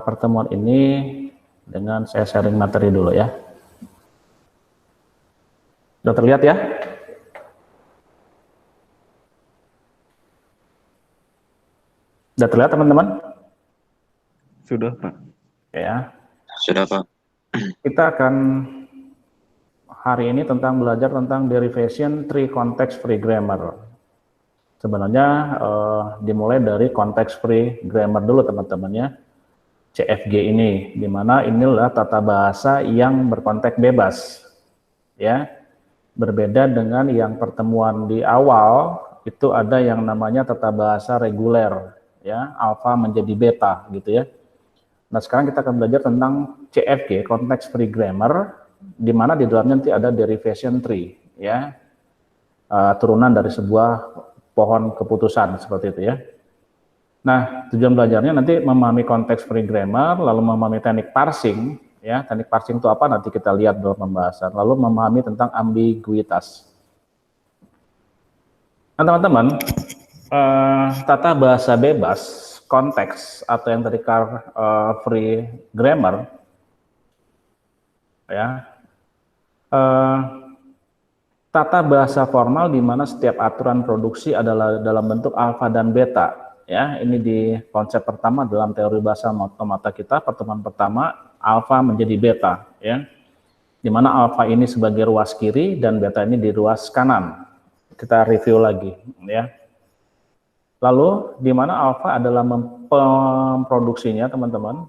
pertemuan ini dengan saya sharing materi dulu ya. Sudah terlihat ya? Sudah terlihat teman-teman? Sudah, Pak. Ya. Sudah, Pak. Kita akan hari ini belajar tentang derivation tree context free grammar. Sebenarnya dimulai dari context free grammar dulu teman-teman ya. CFG ini, di mana inilah tata bahasa yang berkonteks bebas, ya. Berbeda dengan yang pertemuan di awal, itu ada yang namanya tata bahasa reguler, ya, alfa menjadi beta, gitu ya. Nah, sekarang kita akan belajar tentang CFG, context free grammar, di mana di dalamnya nanti ada derivation tree, ya, turunan dari sebuah pohon keputusan seperti itu ya. Nah, tujuan belajarnya nanti memahami konteks free grammar, lalu memahami teknik parsing, ya. Teknik parsing itu apa? Nanti kita lihat dalam pembahasan. Lalu memahami tentang ambiguitas. Nah, teman-teman, tata bahasa bebas, konteks atau yang tadi free grammar, ya. Tata bahasa formal di mana setiap aturan produksi adalah dalam bentuk alfa dan beta. Ya, ini di konsep pertama dalam teori bahasa otomata kita, pertemuan pertama, alfa menjadi beta, ya. Di mana alfa ini sebagai ruas kiri dan beta ini di ruas kanan. Kita review lagi, ya. Lalu di mana alfa adalah memproduksinya, teman-teman.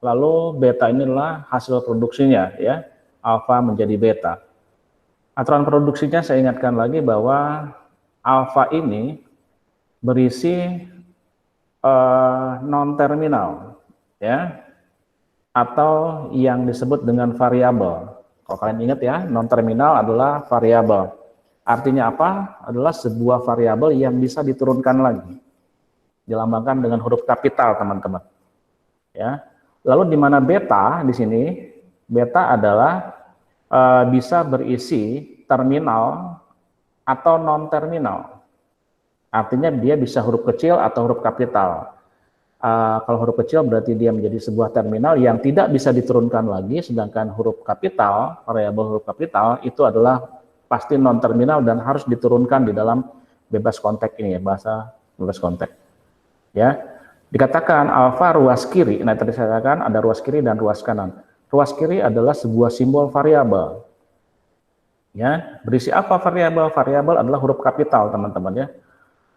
Lalu beta inilah hasil produksinya, ya. Alfa menjadi beta. Aturan produksinya saya ingatkan lagi bahwa alfa ini berisi non-terminal, ya, atau yang disebut dengan variabel. Kalau kalian ingat ya, non-terminal adalah variabel. Artinya apa? Adalah sebuah variabel yang bisa diturunkan lagi. Dilambangkan dengan huruf kapital, teman-teman. Ya. Lalu di mana beta di sini? Beta adalah bisa berisi terminal atau non-terminal. Artinya dia bisa huruf kecil atau huruf kapital. Kalau huruf kecil berarti dia menjadi sebuah terminal yang tidak bisa diturunkan lagi, sedangkan huruf kapital, variabel huruf kapital, itu adalah pasti non-terminal dan harus diturunkan di dalam bebas konteks ini ya, bahasa bebas konteks. Ya, dikatakan alfa ruas kiri, nah tadi saya katakan ada ruas kiri dan ruas kanan. Ruas kiri adalah sebuah simbol variabel. Ya, berisi apa variabel? Variabel adalah huruf kapital, teman-teman ya.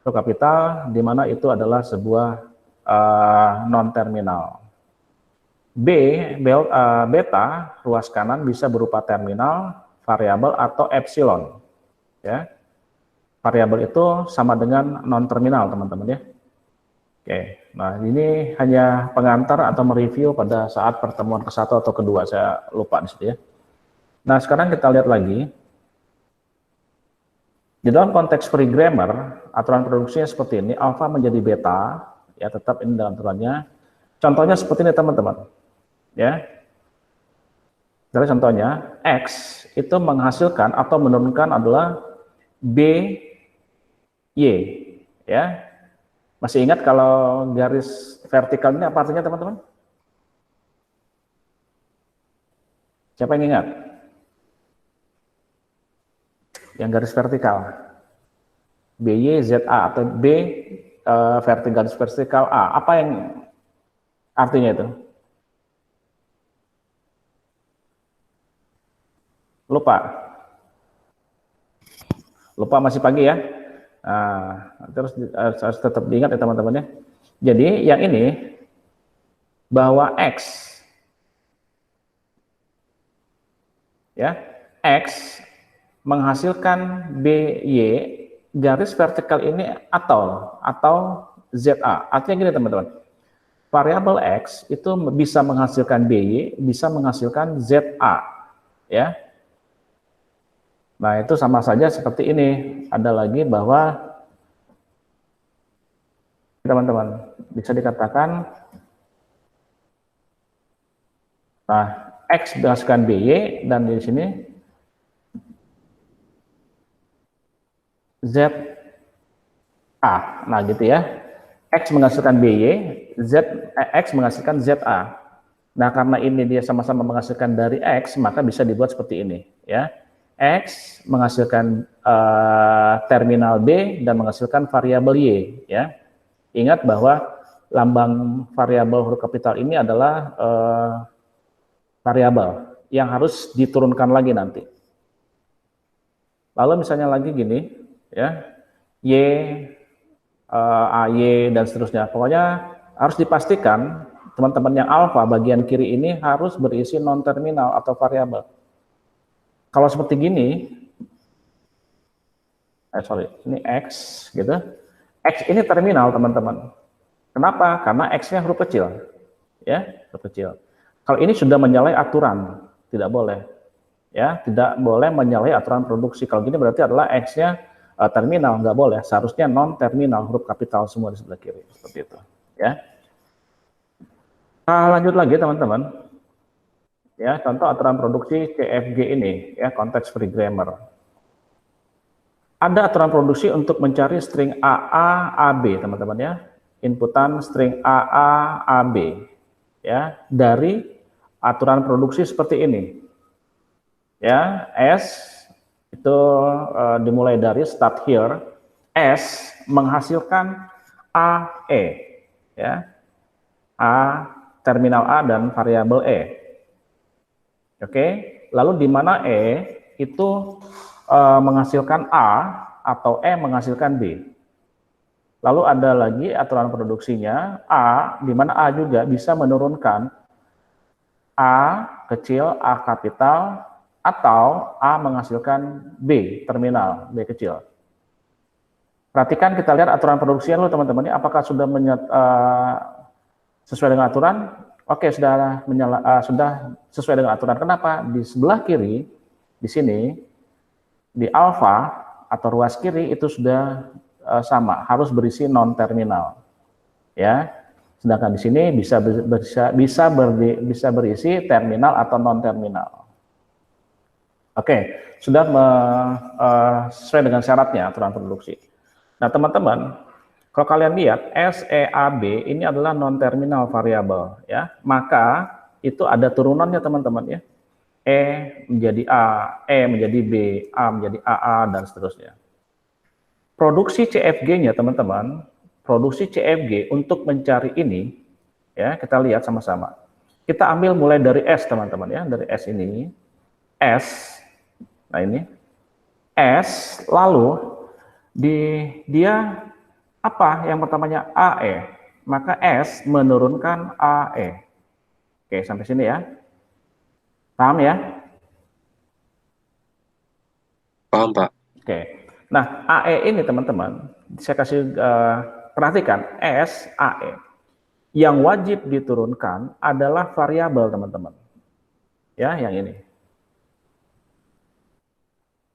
Huruf kapital di mana itu adalah sebuah non-terminal. Beta, ruas kanan bisa berupa terminal, variabel atau epsilon. Ya. Variabel itu sama dengan non-terminal, teman-teman ya. Oke, nah ini hanya pengantar atau mereview pada saat pertemuan ke-1 atau kedua, saya lupa di situ ya. Nah, sekarang kita lihat lagi. Di dalam konteks free grammar, aturan produksinya seperti ini, alfa menjadi beta, ya tetap ini dalam aturannya. Contohnya seperti ini teman-teman, ya. Dari contohnya, X itu menghasilkan atau menurunkan adalah B, Y, ya. Masih ingat kalau garis vertikal ini apa artinya teman-teman? Siapa yang ingat? Yang garis vertikal, BY, ZA atau B garis vertikal A, apa yang artinya itu? Lupa masih pagi ya. Nah, terus harus tetap diingat ya teman-teman ya. Jadi yang ini bahwa X ya, X menghasilkan BY garis vertikal ini atau ZA. Artinya gini teman-teman, variabel X itu bisa menghasilkan BY, bisa menghasilkan ZA, ya. Nah itu sama saja seperti ini. Ada lagi bahwa teman-teman bisa dikatakan, nah X menghasilkan BY dan di sini ZA, nah gitu ya. X menghasilkan BY, X menghasilkan ZA. Nah, karena ini dia sama-sama menghasilkan dari X, maka bisa dibuat seperti ini, ya. X menghasilkan terminal B dan menghasilkan variabel Y, ya. Ingat bahwa lambang variabel huruf kapital ini adalah variabel yang harus diturunkan lagi nanti. Lalu misalnya lagi gini, ya, Y, AY, dan seterusnya. Pokoknya harus dipastikan teman-teman yang alfa bagian kiri ini harus berisi non-terminal atau variabel. Kalau seperti gini, ini X, gitu. X ini terminal, teman-teman. Kenapa? Karena X-nya huruf kecil, ya, huruf kecil. Kalau ini sudah menyalahi aturan, tidak boleh, ya, tidak boleh menyalahi aturan produksi. Kalau gini berarti adalah X-nya terminal, nggak boleh. Seharusnya non-terminal, huruf kapital semua di sebelah kiri, seperti itu, ya. Nah, lanjut lagi, teman-teman. Ya, contoh aturan produksi CFG ini, ya, context free grammar. Ada aturan produksi untuk mencari string AA, AB, teman-teman, ya. Inputan string AA, AB, ya, dari aturan produksi seperti ini. Ya, S itu dimulai dari start here, S menghasilkan AE, ya. A, terminal A dan variabel E. Oke, lalu di mana E itu menghasilkan A atau E menghasilkan B. Lalu ada lagi aturan produksinya A, di mana A juga bisa menurunkan A kecil, A kapital, atau A menghasilkan B terminal, B kecil. Perhatikan, kita lihat aturan produksinya dulu, teman-teman. Apakah sudah sesuai dengan aturan? Oke, sudah sesuai dengan aturan. Kenapa? Di sebelah kiri, di sini, di alfa atau ruas kiri itu sudah sama, harus berisi non-terminal, ya. Sedangkan di sini bisa berisi terminal atau non-terminal. Oke, sudah sesuai dengan syaratnya aturan produksi. Nah, teman-teman, kalau kalian lihat SEAB ini adalah non-terminal variabel, ya. Maka itu ada turunannya, teman-teman, ya. E menjadi A, E menjadi B, A menjadi AA, dan seterusnya. Produksi CFG-nya, teman-teman, produksi CFG untuk mencari ini, ya, kita lihat sama-sama. Kita ambil mulai dari S, teman-teman, ya, dari S ini, S, nah ini, S, lalu dia apa yang pertamanya AE, maka S menurunkan AE. Oke, sampai sini ya. Paham ya? Paham, Pak. Oke. Nah, AE ini, teman-teman, saya kasih perhatikan, S, AE. Yang wajib diturunkan adalah variabel, teman-teman. Ya, yang ini.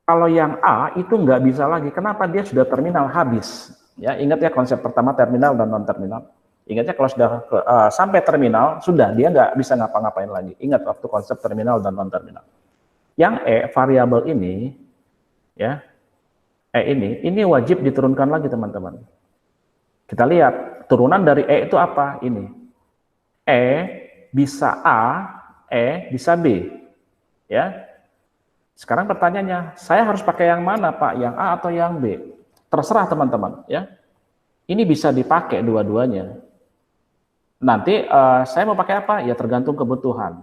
Kalau yang A itu nggak bisa lagi. Kenapa? Dia sudah terminal, habis. Ya, ingat ya konsep pertama terminal dan non-terminal. Ingatnya kalau sudah sampai terminal, sudah dia nggak bisa ngapa-ngapain lagi. Ingat waktu konsep terminal dan non-terminal. Yang E, variabel ini, ya, ini wajib diturunkan lagi, teman-teman. Kita lihat turunan dari E itu apa? Ini E bisa A, E bisa B, ya. Sekarang pertanyaannya, saya harus pakai yang mana, Pak? Yang A atau yang B? Terserah, teman-teman, ya. Ini bisa dipakai dua-duanya. Nanti saya mau pakai apa? Ya tergantung kebutuhan,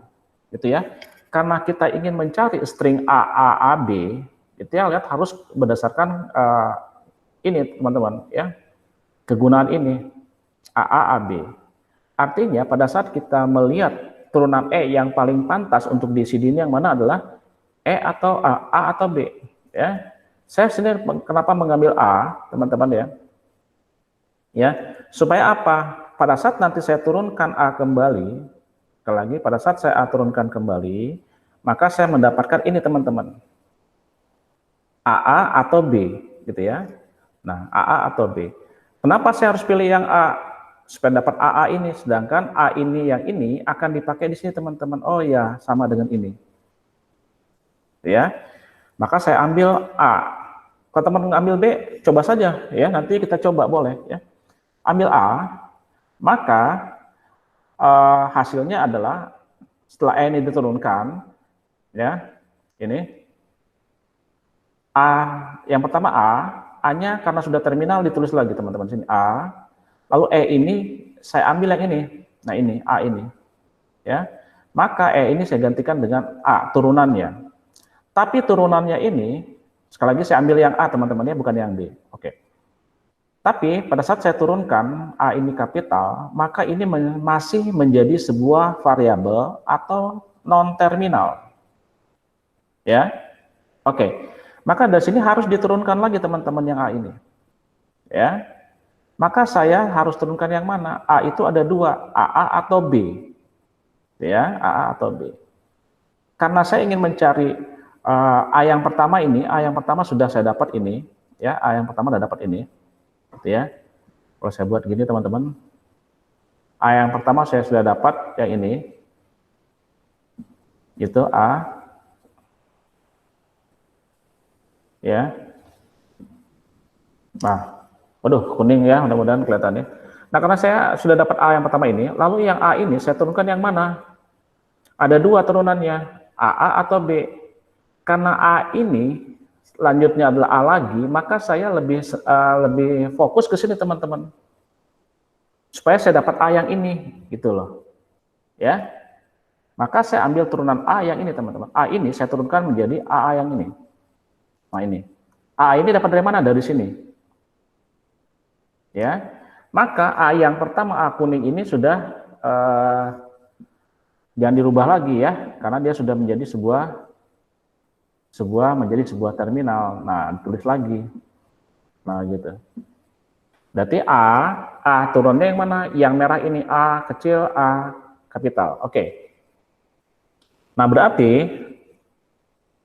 gitu ya. Karena kita ingin mencari string A, B, itu ya, lihat harus berdasarkan ini, teman-teman, ya, kegunaan ini A, B. Artinya pada saat kita melihat turunan E yang paling pantas untuk diisi di ini yang mana adalah E atau A atau B, ya. Saya sendiri kenapa mengambil A, teman-teman, ya. Ya, supaya apa? Pada saat nanti saya turunkan A kembali, pada saat saya turunkan kembali, maka saya mendapatkan ini, teman-teman. AA atau B, gitu ya. Nah, AA atau B. Kenapa saya harus pilih yang A? Supaya dapat AA ini, sedangkan A ini yang ini akan dipakai di sini, teman-teman. Oh ya, sama dengan ini. Ya. Maka saya ambil A. Kalau teman-teman ambil B, coba saja ya, nanti kita coba boleh ya. ambil A, maka hasilnya adalah setelah A ini diturunkan, ya, ini A, yang pertama A-nya karena sudah terminal ditulis lagi teman-teman sini A, lalu E ini saya ambil yang ini, nah ini A ini, ya, maka E ini saya gantikan dengan A turunannya. Tapi turunannya ini sekali lagi saya ambil yang A teman-temannya, bukan yang B. Oke. Tapi pada saat saya turunkan A ini kapital, maka ini masih menjadi sebuah variabel atau non terminal. Ya. Oke. Maka dari sini harus diturunkan lagi teman-teman yang A ini. Ya. Maka saya harus turunkan yang mana? A itu ada dua, AA atau B. Ya, AA atau B. Karena saya ingin mencari A yang pertama ini, A yang pertama sudah saya dapat ini, ya, A yang pertama sudah dapat ini. Gitu ya. Kalau saya buat gini teman-teman, A yang pertama saya sudah dapat yang ini, itu A, ya. Nah, waduh kuning ya, mudah-mudahan kelihatannya. Nah, karena saya sudah dapat A yang pertama ini, lalu yang A ini saya turunkan yang mana? Ada dua turunannya, AA atau B. Karena A ini lanjutnya adalah A lagi, maka saya lebih fokus ke sini teman-teman. Supaya saya dapat A yang ini, gitu loh. Ya. Maka saya ambil turunan A yang ini teman-teman. A ini saya turunkan menjadi AA yang ini. Nah ini. A ini dapat dari mana? Dari sini. Ya. Maka A yang pertama A kuning ini sudah jangan dirubah lagi ya, karena dia sudah menjadi sebuah terminal. Nah, tulis lagi. Nah, gitu. Berarti A turunnya yang mana? Yang merah ini A kecil, A kapital. Oke. Nah, berarti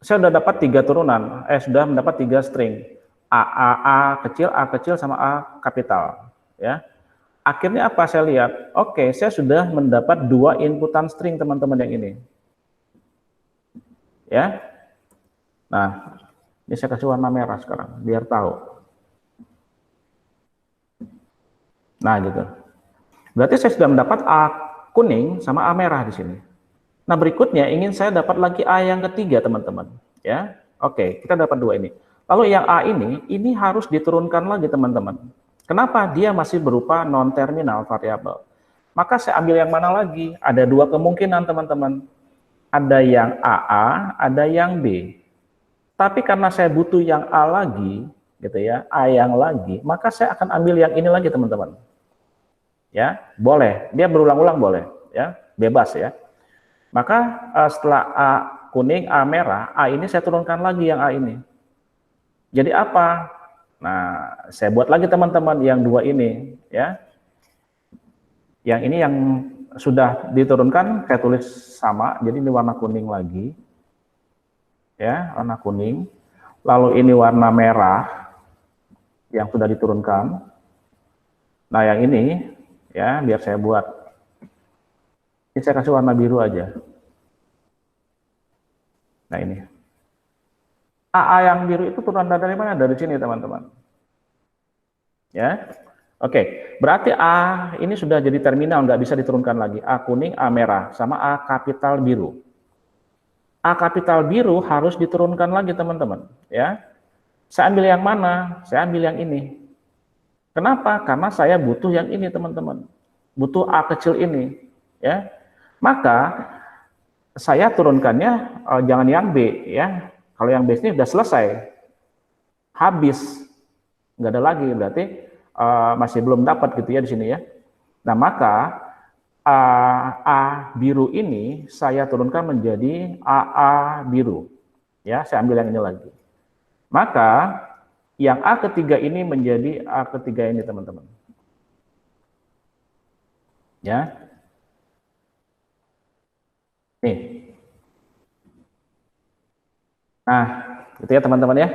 saya sudah dapat 3 turunan. Sudah mendapat 3 string. A kecil sama A kapital, ya. Akhirnya apa saya lihat? Oke, saya sudah mendapat 2 inputan string teman-teman yang ini. Ya. Nah, ini saya kasih warna merah sekarang, biar tahu. Nah, gitu. Berarti saya sudah mendapat A kuning sama A merah di sini. Nah, berikutnya ingin saya dapat lagi A yang ketiga, teman-teman. Ya, oke, kita dapat 2 ini. Lalu yang A ini harus diturunkan lagi, teman-teman. Kenapa? Dia masih berupa non-terminal variabel. Maka saya ambil yang mana lagi? Ada 2 kemungkinan, teman-teman. Ada yang AA, ada yang B. Tapi karena saya butuh yang A lagi, gitu ya, A yang lagi, maka saya akan ambil yang ini lagi, teman-teman. Ya, boleh. Dia berulang-ulang boleh, ya, bebas ya. Maka setelah A kuning, A merah, A ini saya turunkan lagi yang A ini. Jadi apa? Nah, saya buat lagi teman-teman yang 2 ini, ya. Yang ini yang sudah diturunkan, saya tulis sama. Jadi ini warna kuning lagi. Ya, warna kuning. Lalu ini warna merah yang sudah diturunkan. Nah, yang ini ya, biar saya buat. Ini saya kasih warna biru aja. Nah, ini. AA yang biru itu turunan dari mana? Dari sini, teman-teman. Ya. Oke, berarti A ini sudah jadi terminal, nggak bisa diturunkan lagi. A kuning, A merah, sama A kapital biru. A kapital biru harus diturunkan lagi teman-teman, ya. Saya ambil yang mana? Saya ambil yang ini. Kenapa? Karena saya butuh yang ini teman-teman. Butuh A kecil ini, ya. Maka saya turunkannya jangan yang B, ya. Kalau yang B ini sudah selesai, habis, nggak ada lagi, berarti masih belum dapat gitu ya di sini ya. Nah maka A biru ini saya turunkan menjadi AA biru. Ya, saya ambil yang ini lagi. Maka yang A ketiga ini menjadi A ketiga ini, teman-teman. Ya. Nih. Nah, gitu ya teman-teman ya.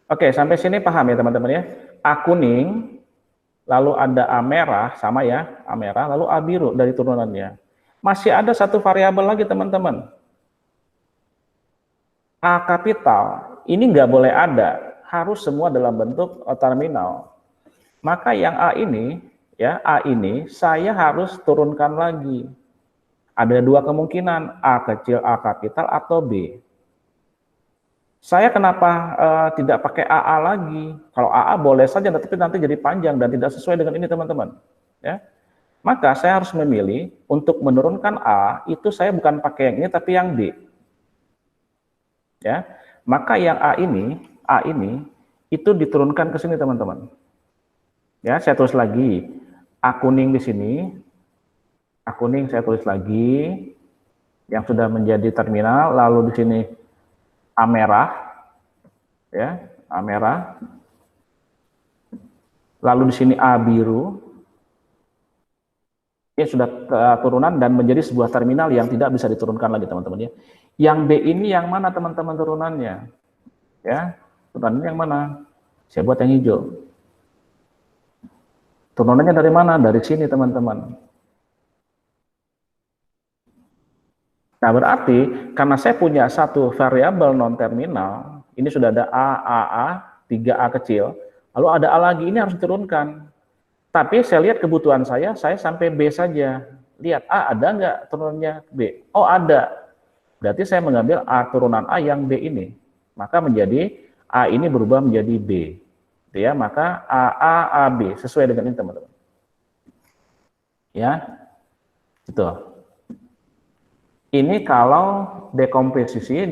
Oke, sampai sini paham ya teman-teman ya. A kuning, lalu ada A merah, sama ya, A merah, lalu A biru dari turunannya. Masih ada satu variabel lagi teman-teman. A kapital, ini nggak boleh ada, harus semua dalam bentuk terminal. Maka yang A ini, ya A ini saya harus turunkan lagi. Ada dua kemungkinan, A kecil, A kapital, atau B. Saya kenapa tidak pakai AA lagi? Kalau AA boleh saja, tapi nanti jadi panjang dan tidak sesuai dengan ini teman-teman. Ya, maka saya harus memilih untuk menurunkan A itu saya bukan pakai yang ini tapi yang D. Ya, maka yang A ini itu diturunkan ke sini teman-teman. Ya, saya tulis lagi A kuning di sini, A kuning saya tulis lagi yang sudah menjadi terminal, lalu di sini A merah, ya A merah, lalu di sini A biru, ini sudah turunan dan menjadi sebuah terminal yang tidak bisa diturunkan lagi teman-teman ya. Yang B ini yang mana teman-teman turunannya? Ya, turunannya yang mana? Saya buat yang hijau. Turunannya dari mana? Dari sini teman-teman. Nah, berarti karena saya punya satu variabel non-terminal, ini sudah ada A, 3A kecil, lalu ada A lagi, ini harus diturunkan. Tapi saya lihat kebutuhan saya sampai B saja. Lihat A ada nggak turunannya B? Oh ada. Berarti saya mengambil A turunan A yang B ini. Maka menjadi A ini berubah menjadi B. Ya, maka AA, AB sesuai dengan ini teman-teman. Ya, itu. Ini kalau dekomposisi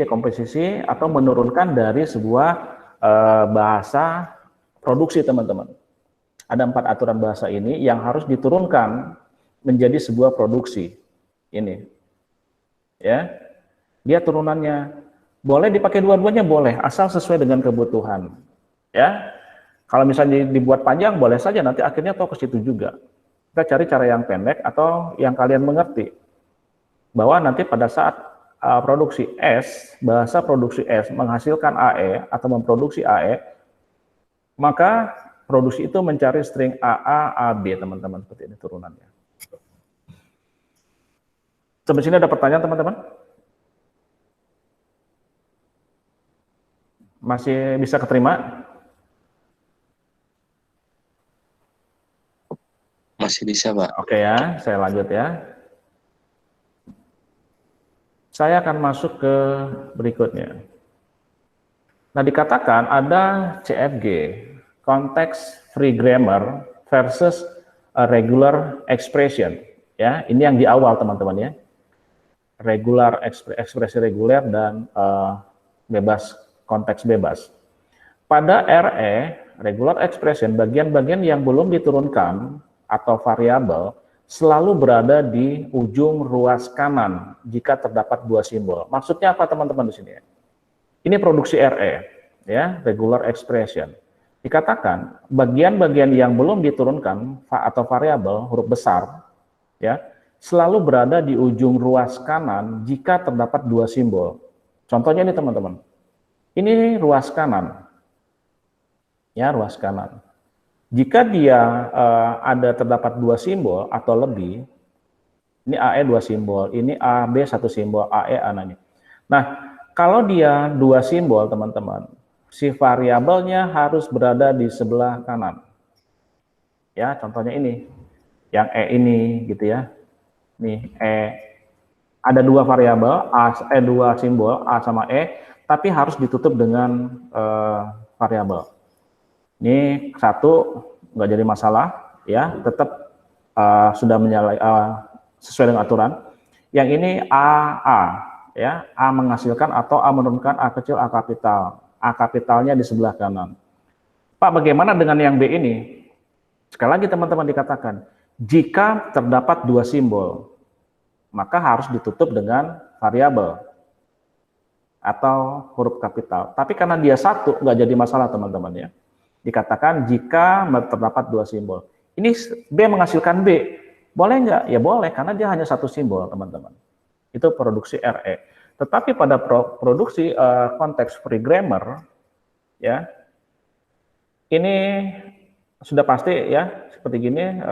atau menurunkan dari sebuah bahasa produksi teman-teman. Ada 4 aturan bahasa ini yang harus diturunkan menjadi sebuah produksi. Ini, ya, dia turunannya boleh dipakai dua-duanya boleh, asal sesuai dengan kebutuhan. Ya, kalau misalnya dibuat panjang boleh saja, nanti akhirnya toh ke situ juga. Kita cari cara yang pendek atau yang kalian mengerti. Bahwa nanti pada saat produksi S, bahasa produksi S menghasilkan AE atau memproduksi AE, maka produksi itu mencari string AA, AB, teman-teman, seperti ini turunannya. Sampai sini ada pertanyaan, teman-teman? Masih bisa keterima? Masih bisa, Pak. Oke ya, saya lanjut ya. Saya akan masuk ke berikutnya. Nah, dikatakan ada CFG, Context Free Grammar versus a regular expression. Ya, ini yang di awal teman-teman ya. Regular ekspresi reguler dan bebas, konteks bebas. Pada RE, regular expression, bagian-bagian yang belum diturunkan atau variabel selalu berada di ujung ruas kanan jika terdapat 2 simbol. Maksudnya apa teman-teman di sini? Ini produksi RE, ya, regular expression. Dikatakan bagian-bagian yang belum diturunkan atau variabel huruf besar, ya, selalu berada di ujung ruas kanan jika terdapat 2 simbol. Contohnya ini teman-teman. Ini ruas kanan, ya, ruas kanan. Jika dia terdapat 2 simbol atau lebih, ini AE 2 simbol, ini AB 1 simbol, AE ini. Nah, kalau dia 2 simbol teman-teman, si variabelnya harus berada di sebelah kanan. Ya, contohnya ini, yang E ini gitu ya. Nih E, ada 2 variabel, dua simbol A sama E, tapi harus ditutup dengan variabel. Ini 1 nggak jadi masalah, ya, tetap sudah sesuai dengan aturan. Yang ini AA, ya, A menghasilkan atau A menurunkan A kecil A kapital. A kapitalnya di sebelah kanan. Pak, bagaimana dengan yang B ini? Sekali lagi teman-teman dikatakan, jika terdapat 2 simbol, maka harus ditutup dengan variabel atau huruf kapital. Tapi karena dia 1, nggak jadi masalah teman-teman ya. Dikatakan jika terdapat 2 simbol. Ini B menghasilkan B. Boleh nggak? Ya boleh, karena dia hanya 1 simbol, teman-teman. Itu produksi RE. Tetapi pada produksi konteks free grammar, ya, ini sudah pasti ya, seperti gini,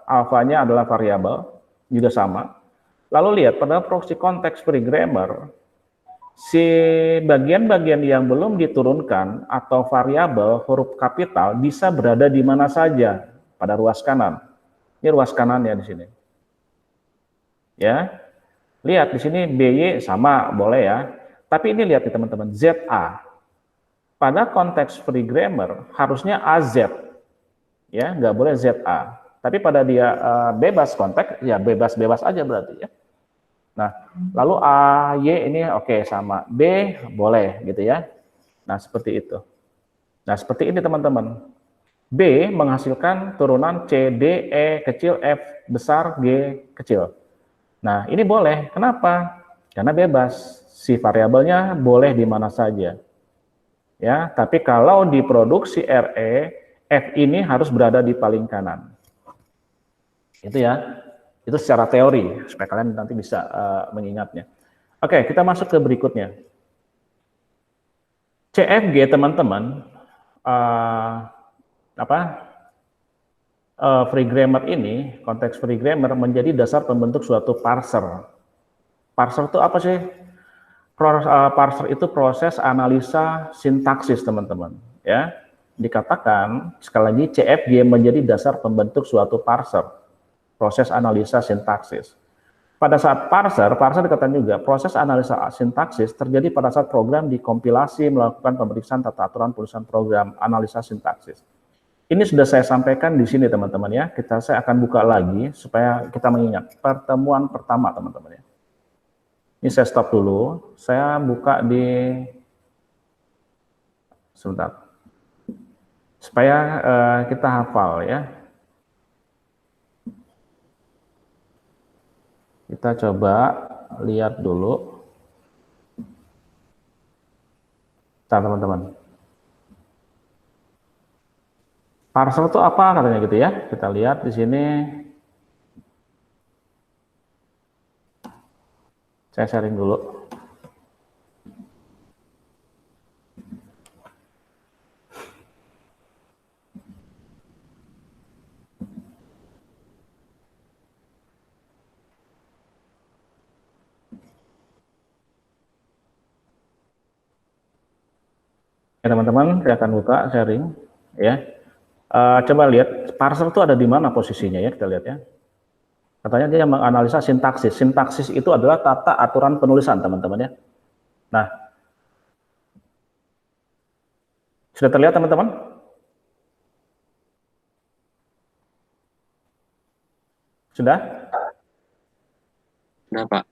alfanya adalah variabel, juga sama. Lalu lihat, pada produksi konteks free grammar, si bagian-bagian yang belum diturunkan atau variabel huruf kapital bisa berada di mana saja pada ruas kanan. Ini ruas kanannya di sini. Ya, lihat di sini BY sama boleh ya. Tapi ini lihat nih teman-teman, ZA. Pada konteks free grammar harusnya AZ, ya nggak boleh ZA. Tapi pada dia bebas konteks, ya bebas-bebas aja berarti ya. Nah, lalu AY ini oke sama, B boleh gitu ya. Nah, seperti itu. Nah, seperti ini teman-teman. B menghasilkan turunan C, D, E kecil, F besar, G kecil. Nah, ini boleh. Kenapa? Karena bebas. Si variabelnya boleh di mana saja. Ya, tapi kalau di produksi RE, F ini harus berada di paling kanan. Itu ya. Itu secara teori supaya kalian nanti bisa mengingatnya. Oke, kita masuk ke berikutnya. CFG teman-teman, free grammar ini, konteks free grammar menjadi dasar pembentuk suatu parser. Parser itu apa sih? Parser itu proses analisa sintaksis teman-teman. Ya, dikatakan sekali lagi CFG menjadi dasar pembentuk suatu parser, proses analisa sintaksis. Pada saat parser dikatakan juga proses analisa sintaksis terjadi pada saat program dikompilasi melakukan pemeriksaan tata aturan penulisan program analisa sintaksis. Ini sudah saya sampaikan di sini teman-teman ya. Saya akan buka lagi supaya kita mengingat pertemuan pertama teman-teman ya. Ini saya stop dulu. Saya buka di sebentar. Supaya kita hafal ya. Kita coba lihat dulu. Teman-teman. Parser itu apa katanya gitu ya? Kita lihat di sini. Saya sharing dulu. Ya teman-teman, saya akan buka sharing ya. Coba lihat parser itu ada di mana posisinya ya, kita lihat ya. Katanya dia menganalisa sintaksis. Sintaksis itu adalah tata aturan penulisan teman-teman ya. Nah, sudah terlihat teman-teman? Sudah? Sudah, Pak.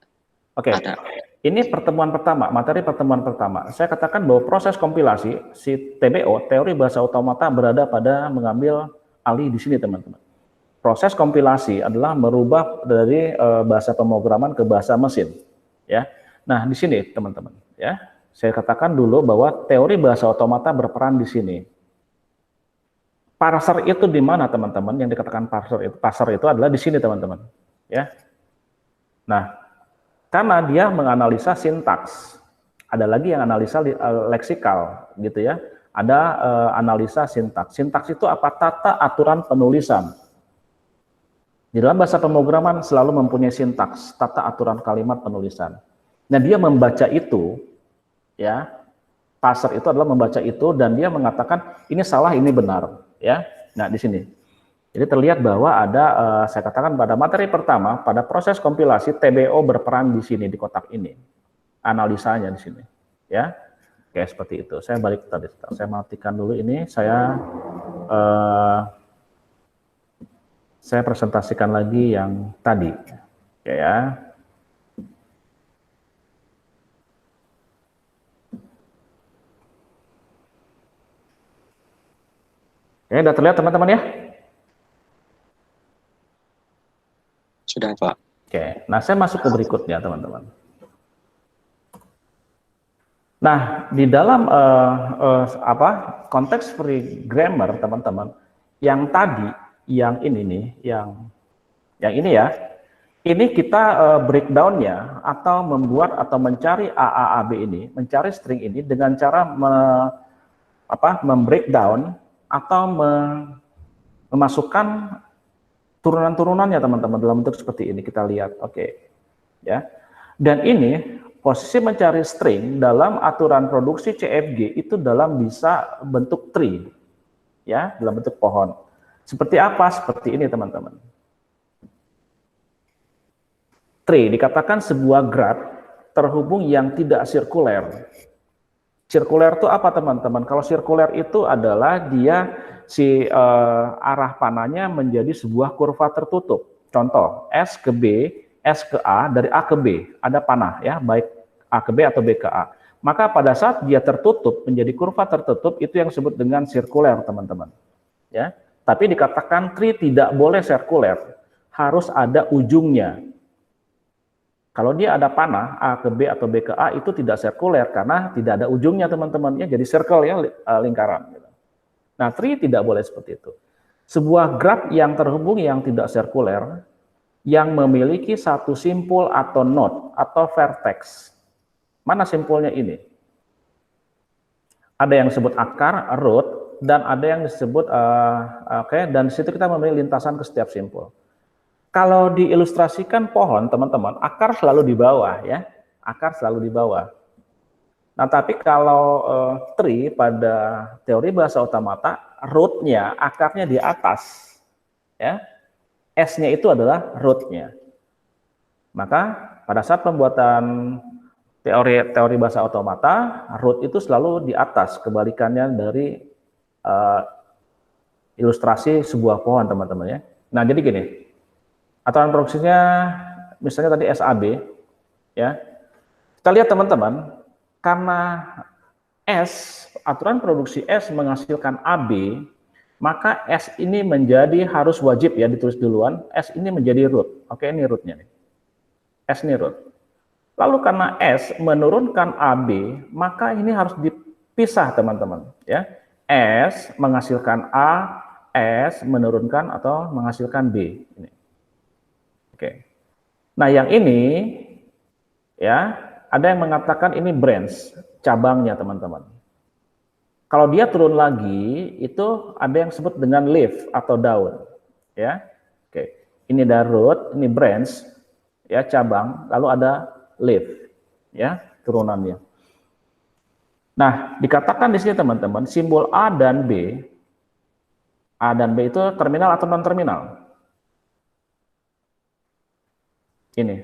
Oke. Ada. Ini pertemuan pertama, materi pertemuan pertama. Saya katakan bahwa proses kompilasi si TBO, teori bahasa otomata, berada pada mengambil alih di sini teman-teman. Proses kompilasi adalah merubah dari bahasa pemrograman ke bahasa mesin, ya. Nah, di sini teman-teman, ya. Saya katakan dulu bahwa teori bahasa otomata berperan di sini. Parser itu di mana teman-teman? Yang dikatakan parser itu adalah di sini teman-teman, ya. Nah, karena dia menganalisa sintaks. Ada lagi yang analisa leksikal, gitu ya. Ada analisa sintaks. Sintaks itu apa? Tata aturan penulisan. Di dalam bahasa pemrograman selalu mempunyai sintaks, tata aturan kalimat penulisan. Nah, dia membaca itu, ya, parser itu adalah membaca itu dan dia mengatakan ini salah, ini benar, ya. Nah, di sini. Jadi terlihat bahwa ada, saya katakan pada materi pertama, pada proses kompilasi TBO berperan di sini di kotak ini, analisanya di sini, ya. Oke, seperti itu. Saya balik tadi, saya matikan dulu ini, saya presentasikan lagi yang tadi, ya. Oke, sudah terlihat teman-teman ya? Sudah, Pak. Oke, nah saya masuk ke berikutnya teman-teman. Nah, di dalam konteks free grammar teman-teman, yang tadi, yang ini nih, yang ini ya, ini kita breakdown-nya atau membuat atau mencari AAAB ini, mencari string ini dengan cara membreakdown atau memasukkan turunan-turunannya teman-teman dalam bentuk seperti ini kita lihat, oke, ya. Dan ini posisi mencari string dalam aturan produksi CFG itu dalam bisa bentuk tree, ya, dalam bentuk pohon. Seperti apa? Seperti ini teman-teman. Tree dikatakan sebuah graph terhubung yang tidak sirkuler. Sirkuler itu apa teman-teman? Kalau sirkuler itu adalah dia arah panahnya menjadi sebuah kurva tertutup. Contoh, S ke B, S ke A, dari A ke B, ada panah ya, baik A ke B atau B ke A. Maka pada saat dia tertutup, menjadi kurva tertutup, itu yang disebut dengan sirkuler teman-teman. Ya, tapi dikatakan tree tidak boleh sirkuler, harus ada ujungnya. Kalau dia ada panah A ke B atau B ke A itu tidak sirkuler karena tidak ada ujungnya teman-teman, ya jadi circle ya, lingkaran. Nah, tree tidak boleh seperti itu. Sebuah graph yang terhubung yang tidak sirkuler yang memiliki satu simpul atau node atau vertex. Mana simpulnya ini? Ada yang disebut akar, root, dan ada yang disebut dan di situ kita memiliki lintasan ke setiap simpul. Kalau diilustrasikan pohon, teman-teman, akar selalu di bawah ya, akar selalu di bawah. Nah, tapi kalau tree pada teori bahasa otomata, root-nya, akarnya di atas, ya, S-nya itu adalah root-nya. Maka pada saat pembuatan teori bahasa otomata, root itu selalu di atas, kebalikannya dari ilustrasi sebuah pohon, teman-teman ya. Nah, jadi gini. Aturan produksinya misalnya tadi SAB ya. Kita lihat teman-teman, karena aturan produksi S menghasilkan AB, maka S ini menjadi harus wajib ya ditulis duluan, S ini menjadi root. Oke, ini rootnya nih. S ini root. Lalu karena S menurunkan AB, maka ini harus dipisah teman-teman ya. S menghasilkan A, S menurunkan atau menghasilkan B ini. Oke. Nah, yang ini ya, ada yang mengatakan ini branch, cabangnya teman-teman. Kalau dia turun lagi, itu ada yang disebut dengan leaf atau daun, ya. Oke. Ini ada root, ini branch, ya, cabang, lalu ada leaf, ya, turunannya. Nah, dikatakan di sini teman-teman, simbol A dan B itu terminal atau non terminal? Ini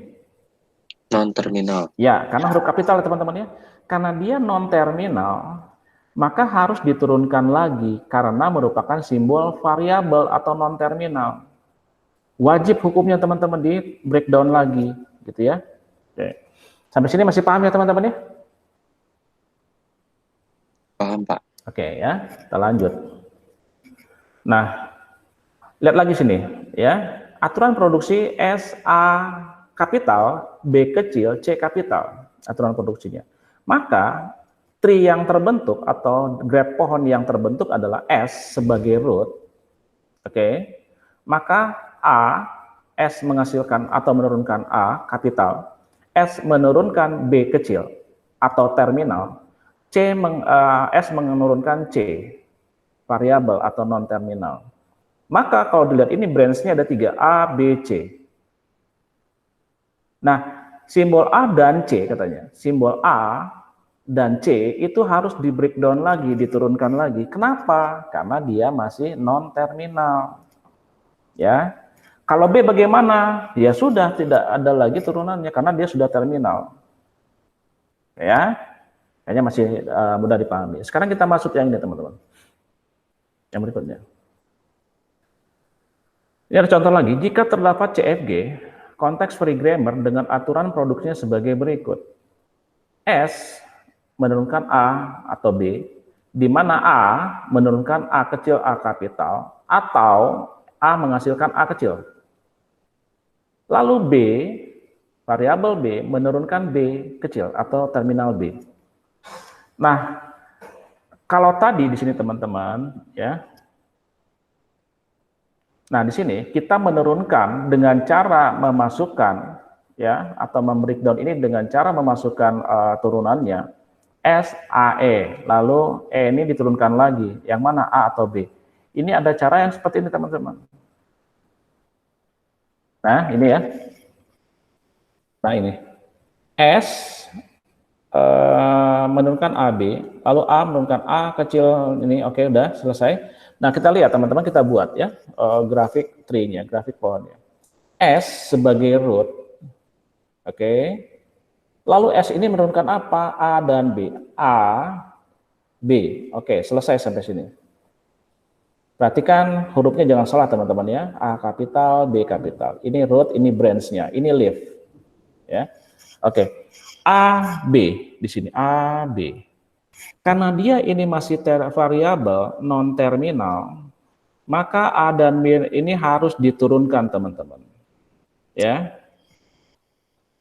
Non terminal. ya, karena huruf kapital teman-teman ya. Karena dia non terminal, maka harus diturunkan lagi karena merupakan simbol variabel atau non terminal. Wajib hukumnya teman-teman di breakdown lagi, gitu ya. Oke. Sampai sini masih paham ya teman-teman ya? Paham, Pak. Oke ya, kita lanjut. Nah, lihat lagi sini ya. Aturan produksi S A kapital, B kecil, C kapital, aturan produksinya. Maka tree yang terbentuk atau graph pohon yang terbentuk adalah S sebagai root. Oke. Maka A, S menghasilkan atau menurunkan A kapital, S menurunkan B kecil atau terminal, S menurunkan C variabel atau non terminal. Maka kalau dilihat ini branch-nya ada 3, A, B, C. Nah, simbol A dan C katanya, simbol A dan C itu harus di breakdown lagi, diturunkan lagi. Kenapa? Karena dia masih non terminal. Ya. Kalau B bagaimana? Ya sudah tidak ada lagi turunannya karena dia sudah terminal. Ya. Kayaknya masih mudah dipahami. Sekarang kita masuk yang ini teman-teman. Yang berikutnya. Ini ada contoh lagi, jika terdapat CFG, konteks free grammar dengan aturan produksinya sebagai berikut. S menurunkan A atau B, di mana A menurunkan A kecil A kapital, atau A menghasilkan A kecil. Lalu B, variabel B menurunkan B kecil atau terminal B. Nah, kalau tadi di sini teman-teman, ya. Nah, di sini kita menurunkan dengan cara memasukkan ya atau membreakdown ini dengan cara memasukkan turunannya S, A, E, lalu E ini diturunkan lagi, yang mana A atau B. Ini ada cara yang seperti ini teman-teman. Nah, ini ya. Nah, ini S menurunkan AB, lalu A menurunkan A kecil ini, oke, udah selesai. Nah, kita lihat teman-teman, kita buat ya grafik tree-nya, grafik pohonnya. S sebagai root, oke. Lalu S ini menurunkan apa? A dan B. A, B, oke, selesai sampai sini. Perhatikan hurufnya jangan salah teman-teman ya, A kapital, B kapital. Ini root, ini branch-nya, ini leaf, ya. Oke, A, B di sini, A, B. Karena dia ini masih variabel non-terminal, maka A dan B ini harus diturunkan teman-teman. Ya,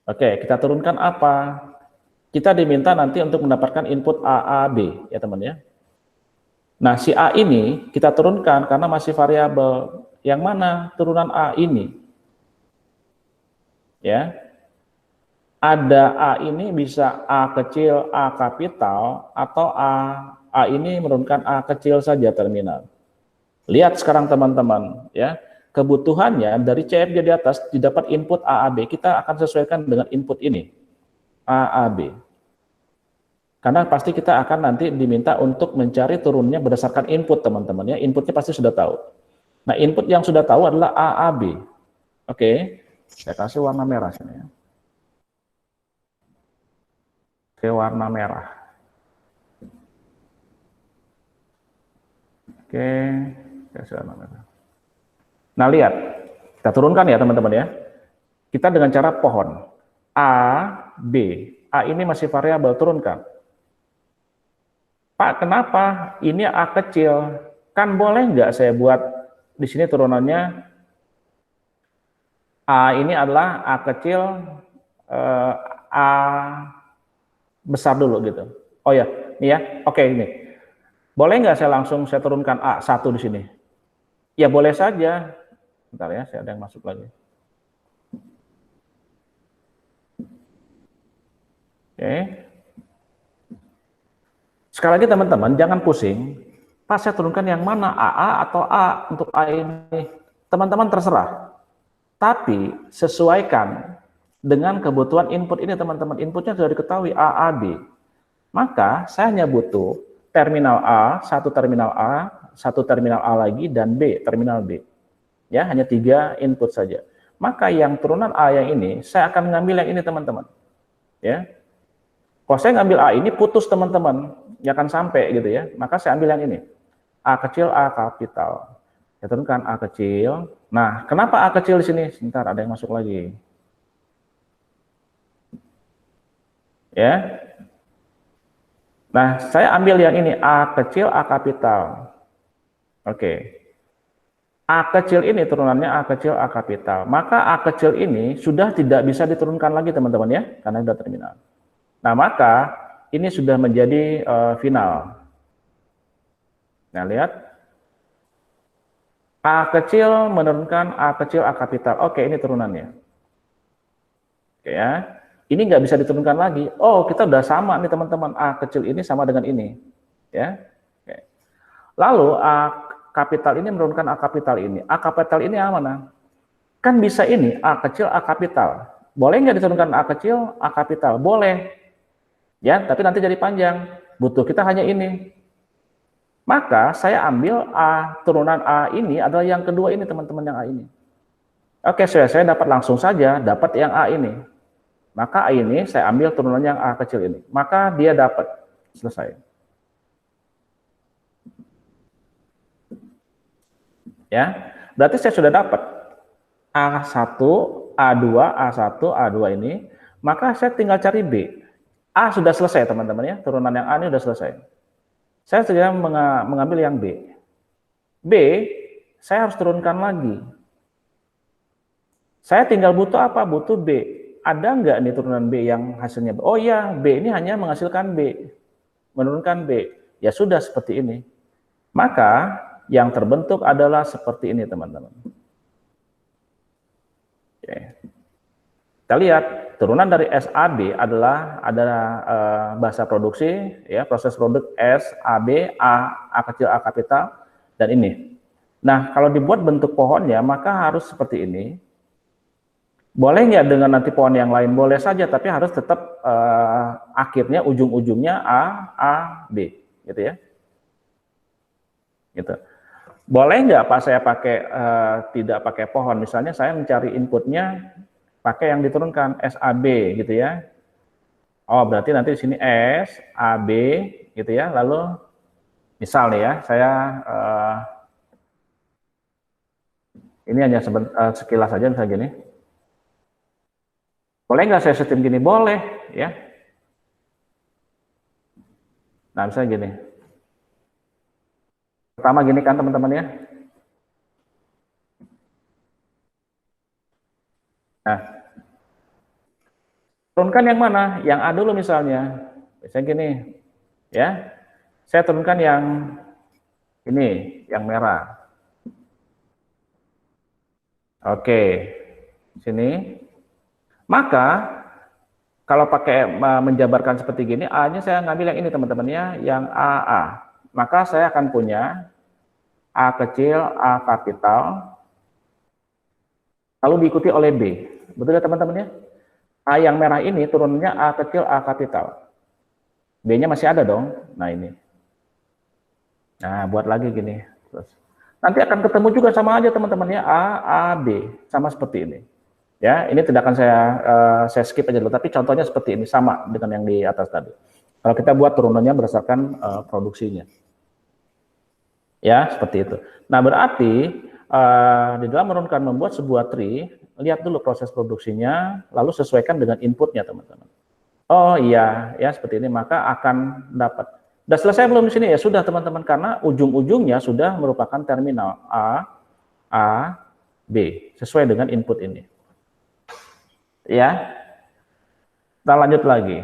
oke, kita turunkan apa? Kita diminta nanti untuk mendapatkan input A, A, B, ya teman ya. Nah, si A ini kita turunkan karena masih variabel. Yang mana turunan A ini? Ya, ada A ini bisa A kecil, A kapital, atau A ini menurunkan A kecil saja terminal. Lihat sekarang teman-teman, ya, kebutuhannya dari CFG di atas didapat input AAB, kita akan sesuaikan dengan input ini, AAB. Karena pasti kita akan nanti diminta untuk mencari turunnya berdasarkan input teman-teman ya, inputnya pasti sudah tahu. Nah, input yang sudah tahu adalah AAB. Oke, saya kasih warna merah sini ya. Oke, warna merah. Oke, kasih warna merah. Nah, lihat, kita turunkan ya teman-teman ya. Kita dengan cara pohon. A, B. A ini masih variabel, turunkan. Pak, kenapa ini A kecil? Kan boleh nggak saya buat di sini turunannya A ini adalah A kecil, A besar dulu gitu. Oh ya, ini ya. Oke, ini. Boleh nggak saya langsung saya turunkan A1 di sini? Ya boleh saja. Bentar ya, saya ada yang masuk lagi. Oke. Sekali lagi teman-teman, jangan pusing. Pak, saya turunkan yang mana? AA atau A untuk A ini? Teman-teman terserah. Tapi sesuaikan dengan kebutuhan input ini teman-teman. Inputnya sudah diketahui A, A, B. Maka saya hanya butuh terminal A, satu terminal A lagi, dan B, terminal B. Ya, hanya 3 input saja. Maka yang turunan A yang ini, saya akan mengambil yang ini teman-teman. Ya, kalau saya ngambil A ini putus teman-teman, ya akan sampai gitu ya. Maka saya ambil yang ini, A kecil, A kapital. Saya turunkan A kecil. Nah, kenapa A kecil di sini? Sebentar, ada yang masuk lagi. Ya. Nah, saya ambil yang ini, A kecil, A kapital. Oke. A kecil ini turunannya A kecil, A kapital. Maka A kecil ini sudah tidak bisa diturunkan lagi teman-teman ya, karena sudah terminal. Nah, maka ini sudah menjadi final. Nah, lihat. A kecil menurunkan A kecil, A kapital. Oke, ini turunannya. Oke ya. Ini nggak bisa diturunkan lagi. Oh, kita udah sama nih teman-teman. A kecil ini sama dengan ini. Ya. Oke. Lalu A kapital ini menurunkan A kapital ini. A kapital ini yang mana? Kan bisa ini, A kecil, A kapital. Boleh nggak diturunkan A kecil, A kapital? Boleh. Ya, tapi nanti jadi panjang. Butuh kita hanya ini. Maka saya ambil A, turunan A ini adalah yang kedua ini teman-teman, yang A ini. Oke, saya dapat langsung saja, dapat yang A ini. Maka A ini saya ambil turunan yang A kecil ini. Maka dia dapat. Selesai. Ya, berarti saya sudah dapat A1, A2, A1, A2 ini. Maka saya tinggal cari B. A sudah selesai teman-teman ya, turunan yang A ini sudah selesai. Saya segera mengambil yang B. B, saya harus turunkan lagi. Saya tinggal butuh apa? Butuh B. Ada nggak nih turunan B yang hasilnya B? Oh iya, B ini hanya menghasilkan B. Menurunkan B. Ya sudah seperti ini. Maka yang terbentuk adalah seperti ini teman-teman. Oke. Kita lihat turunan dari SAB adalah bahasa produksi ya, proses produk SAB, A kecil, A kapital, dan ini. Nah, kalau dibuat bentuk pohonnya maka harus seperti ini. Boleh nggak dengan nanti pohon yang lain? Boleh saja, tapi harus tetap akhirnya ujung-ujungnya A, B, gitu ya. Gitu. Boleh nggak Pak saya pakai tidak pakai pohon? Misalnya saya mencari inputnya pakai yang diturunkan SAB gitu ya. Oh, berarti nanti di sini S, A, B gitu ya. Lalu misal nih ya, saya ini hanya sekilas saja misalnya gini. Boleh nggak saya setting gini? Boleh ya. Nah, misalnya gini. Pertama gini kan teman-teman ya. Nah, turunkan yang mana? Yang A dulu misalnya. Misalnya gini, ya. Saya turunkan yang ini, yang merah. Oke, sini. Maka kalau pakai menjabarkan seperti gini, A-nya saya ngambil yang ini teman-teman ya, yang AA. Maka saya akan punya A kecil, A kapital, lalu diikuti oleh B. Betul ya teman-teman ya? A yang merah ini turunnya A kecil, A kapital. B-nya masih ada dong. Nah ini. Nah buat lagi gini. Terus. Nanti akan ketemu juga sama aja teman-teman ya, A, A, B. Sama seperti ini. Ya, ini tidak akan saya skip aja dulu, tapi contohnya seperti ini, sama dengan yang di atas tadi. Kalau kita buat turunannya berdasarkan produksinya. Ya, seperti itu. Nah, berarti di dalam menurunkan membuat sebuah tree, lihat dulu proses produksinya, lalu sesuaikan dengan inputnya, teman-teman. Oh iya, ya seperti ini, maka akan dapat. Sudah selesai belum di sini? Ya sudah, teman-teman, karena ujung-ujungnya sudah merupakan terminal A, B, sesuai dengan input ini. Ya, kita lanjut lagi.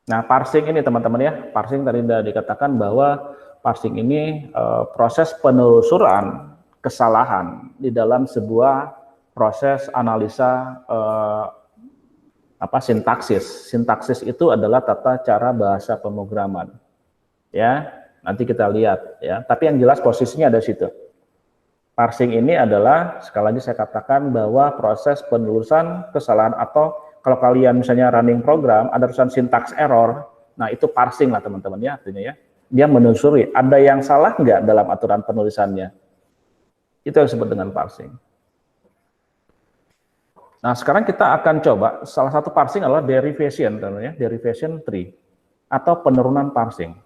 Nah, parsing ini teman-teman ya, parsing tadi sudah dikatakan bahwa parsing ini proses penelusuran kesalahan di dalam sebuah proses analisa sintaksis. Sintaksis itu adalah tata cara bahasa pemrograman. Ya, nanti kita lihat ya. Tapi yang jelas posisinya ada di situ. Parsing ini adalah, sekali lagi saya katakan bahwa proses penelusuran kesalahan, atau kalau kalian misalnya running program, ada tulisan syntax error, nah itu parsing lah teman-teman ya, artinya ya. Dia menelusuri, ada yang salah nggak dalam aturan penulisannya. Itu yang disebut dengan parsing. Nah sekarang kita akan coba, salah satu parsing adalah derivation, teman-teman ya, derivation tree, atau penurunan parsing.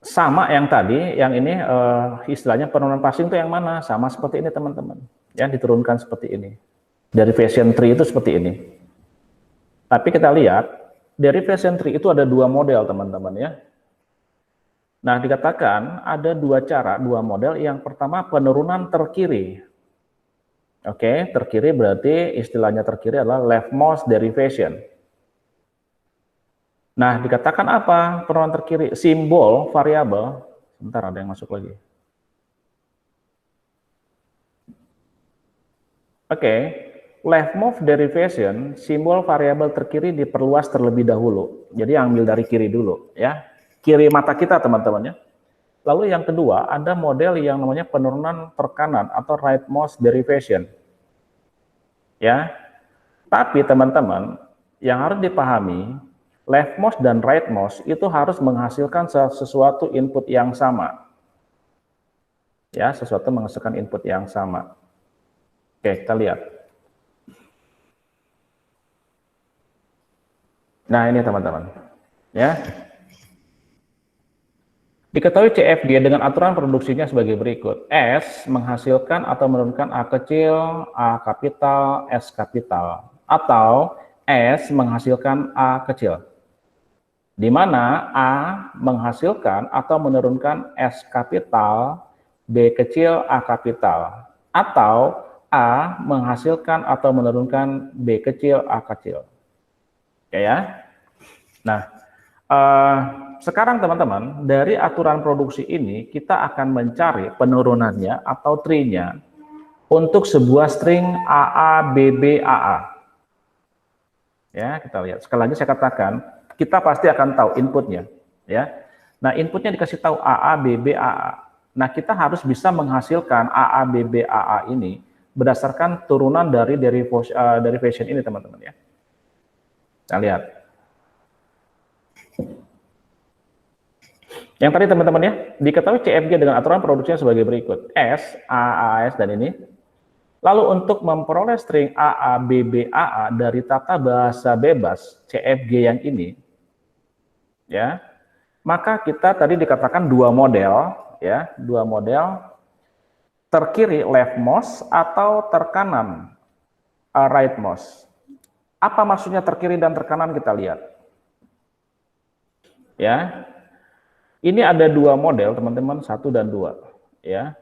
Sama yang tadi, yang ini istilahnya penurunan parsing itu yang mana? Sama seperti ini teman-teman. Ya, diturunkan seperti ini. Derivation tree itu seperti ini. Tapi kita lihat, derivation tree itu ada dua model teman-teman ya. Nah, dikatakan ada dua cara, dua model. Yang pertama penurunan terkiri. Oke, terkiri berarti istilahnya terkiri adalah leftmost derivation. Nah, dikatakan apa penurunan terkiri? Simbol variabel. Sebentar, ada yang masuk lagi. Oke, leftmost derivation, simbol variabel terkiri diperluas terlebih dahulu. Jadi ambil dari kiri dulu, ya. Kiri mata kita, teman-teman ya. Lalu yang kedua, ada model yang namanya penurunan terkanan atau rightmost derivation. Ya. Tapi teman-teman, yang harus dipahami, leftmost dan rightmost itu harus menghasilkan sesuatu input yang sama. Ya, sesuatu menghasilkan input yang sama. Oke, kita lihat. Nah, ini teman-teman. Ya. Diketahui CFG dengan aturan produksinya sebagai berikut. S menghasilkan atau menurunkan A kecil, A kapital, S kapital. Atau S menghasilkan A kecil. Di mana A menghasilkan atau menurunkan S kapital, B kecil, A kapital. Atau A menghasilkan atau menurunkan B kecil, A kecil. Ya. Nah, sekarang teman-teman, dari aturan produksi ini kita akan mencari penurunannya atau tree-nya untuk sebuah string AA, BB, AA. Ya, kita lihat. Sekali lagi saya katakan, kita pasti akan tahu inputnya. Ya. Nah, inputnya dikasih tahu AA, BB, AA. Nah, kita harus bisa menghasilkan AA, BB, AA ini berdasarkan turunan dari derivation ini, teman-teman ya. Kita lihat. Yang tadi teman-teman ya, diketahui CFG dengan aturan produksinya sebagai berikut. S, A, AS, dan ini. Lalu untuk memperoleh string AA, BB, AA dari tata bahasa bebas CFG yang ini, ya, maka kita tadi dikatakan dua model, ya, dua model, terkiri leftmost atau terkanan rightmost. Apa maksudnya terkiri dan terkanan, kita lihat. Ya. Ini ada dua model, teman-teman, 1 dan 2, ya.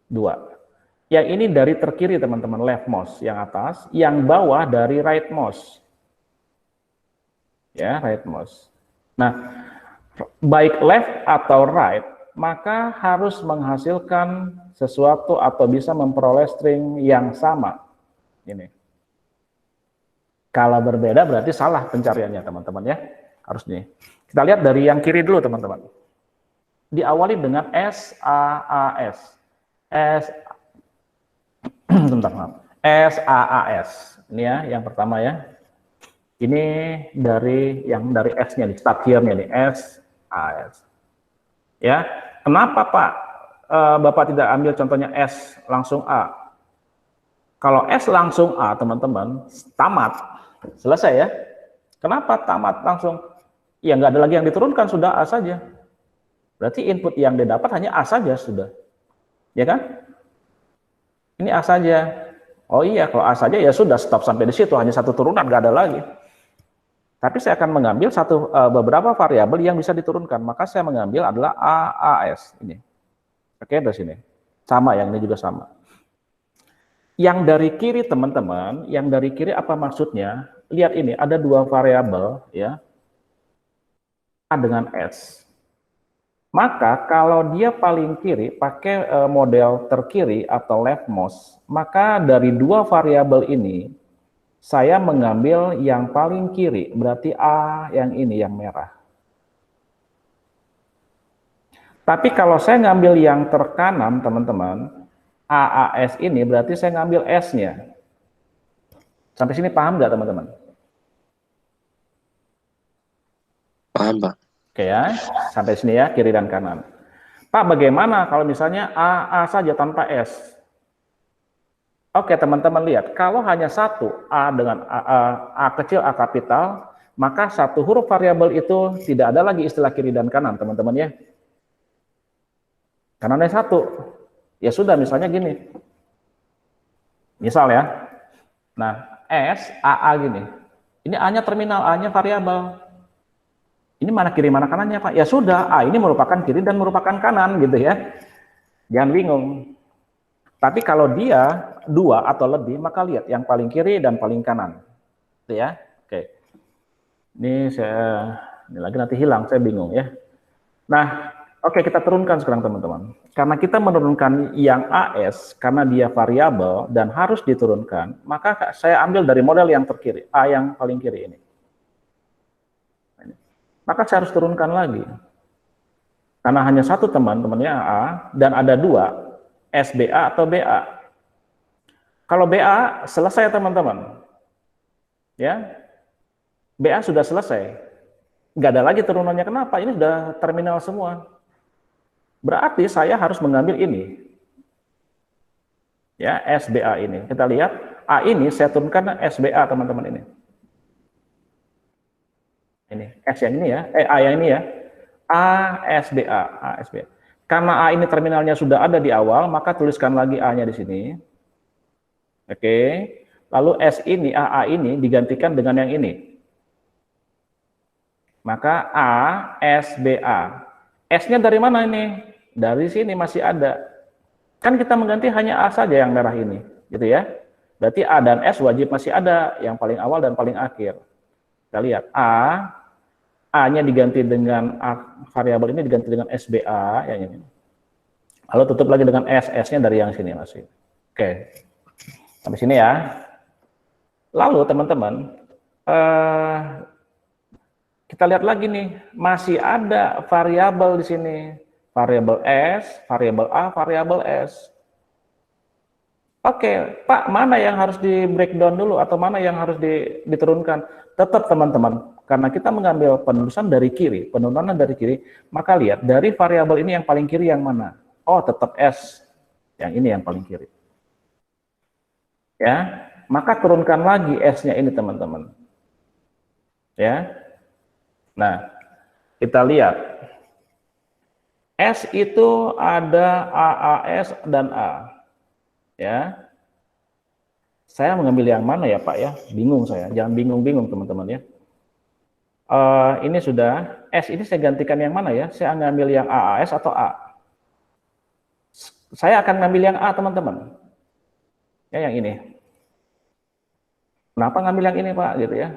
2. Yang ini dari terkiri, teman-teman, leftmost yang atas, yang bawah dari rightmost. Ya, rightmost. Nah, baik left atau right, maka harus menghasilkan sesuatu atau bisa memperoleh string yang sama. Ini. Kalau berbeda berarti salah pencariannya, teman-teman ya. Harus nih. Kita lihat dari yang kiri dulu, teman-teman. Diawali dengan SAAS. SAAS. Ini ya, yang pertama ya. Ini dari S-nya nih, start here-nya nih, SAAS. Ya, kenapa Pak Bapak tidak ambil contohnya S langsung A? Kalau S langsung A, teman-teman, tamat, selesai ya. Kenapa tamat langsung? Ya nggak ada lagi yang diturunkan, sudah A saja. Berarti input yang didapat hanya A saja sudah. Ya kan? Ini A saja. Oh iya, kalau A saja ya sudah, stop sampai di situ, hanya satu turunan, nggak ada lagi. Tapi saya akan mengambil beberapa variabel yang bisa diturunkan, maka saya mengambil adalah AAS ini. Oke, dari sini. Sama, yang ini juga sama. Yang dari kiri, teman-teman, yang dari kiri apa maksudnya? Lihat ini, ada dua variabel ya. A dengan S. Maka kalau dia paling kiri pakai model terkiri atau leftmost, maka dari dua variabel ini saya mengambil yang paling kiri, berarti A yang ini yang merah. Tapi kalau saya ngambil yang terkanan, teman-teman, AAS ini berarti saya ngambil S-nya. Sampai sini paham nggak, teman-teman? Paham, Pak. Oke ya, sampai sini ya, kiri dan kanan. Pak, bagaimana kalau misalnya A saja tanpa S? Oke, teman-teman lihat, kalau hanya satu A dengan A kecil, A kapital, maka satu huruf variabel itu tidak ada lagi istilah kiri dan kanan, teman-teman ya. Karena ada satu, ya sudah, misalnya gini. Misal ya, nah S, AA gini. Ini A-nya terminal, A-nya variabel. Ini mana kiri mana kanannya Pak? Ya sudah, A ini merupakan kiri dan merupakan kanan gitu ya. Jangan bingung. Tapi kalau dia dua atau lebih, maka lihat yang paling kiri dan paling kanan. Gitu ya. Oke. Ini lagi nanti hilang, saya bingung ya. Nah, oke, kita turunkan sekarang teman-teman. Karena kita menurunkan yang AS karena dia variabel dan harus diturunkan, maka saya ambil dari model yang terkiri, A yang paling kiri ini. Maka saya harus turunkan lagi. Karena hanya satu teman-temannya A, dan ada dua, SBA atau BA. Kalau BA selesai teman-teman, ya, BA sudah selesai, nggak ada lagi turunannya. Kenapa? Ini sudah terminal semua. Berarti saya harus mengambil ini, ya, SBA ini. Kita lihat A ini saya turunkan SBA teman-teman ini. Ini S yang ini ya, A yang ini ya, ASBA. Karena A ini terminalnya sudah ada di awal, maka tuliskan lagi A-nya di sini. Oke, lalu S ini, AA ini digantikan dengan yang ini. Maka ASBA. S-nya dari mana ini? Dari sini masih ada. Kan kita mengganti hanya A saja yang merah ini, gitu ya. Berarti A dan S wajib masih ada, yang paling awal dan paling akhir. Kita lihat A-nya diganti dengan variabel ini diganti dengan SBA yang ini. Lalu tutup lagi dengan S-nya dari yang sini masih. Oke. Sampai sini ya. Lalu teman-teman, kita lihat lagi nih, masih ada variabel di sini. Variabel S, variabel A, variabel S. Oke, Pak, mana yang harus di breakdown dulu atau mana yang harus diturunkan? Tetap teman-teman, karena kita mengambil penulisan dari kiri, penurunan dari kiri, maka lihat dari variabel ini yang paling kiri yang mana? Oh, tetap S. Yang ini yang paling kiri. Ya, maka turunkan lagi S-nya ini teman-teman. Ya. Nah, kita lihat. S itu ada AAS dan A. Ya. Saya mengambil yang mana ya Pak ya? Bingung saya. Jangan bingung-bingung teman-teman ya. Ini sudah S ini saya gantikan yang mana ya? Saya ngambil yang AAS atau A? Saya akan ngambil yang A teman-teman. Ya yang ini. Kenapa ngambil yang ini Pak? Gitu ya.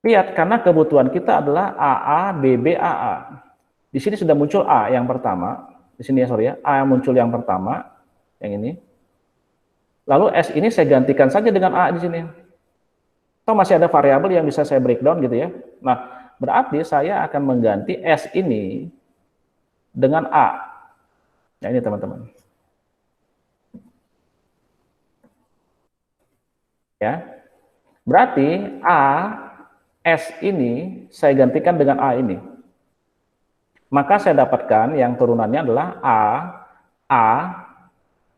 Lihat karena kebutuhan kita adalah AA, BB, AA. Di sini sudah muncul A yang pertama. Di sini ya sorry ya. A yang muncul yang pertama. Yang ini. Lalu S ini saya gantikan saja dengan A di sini. Atau masih ada variabel yang bisa saya breakdown gitu ya. Nah, berarti saya akan mengganti S ini dengan A. Nah, ini teman-teman. Ya. Berarti A, S ini saya gantikan dengan A ini. Maka saya dapatkan yang turunannya adalah A,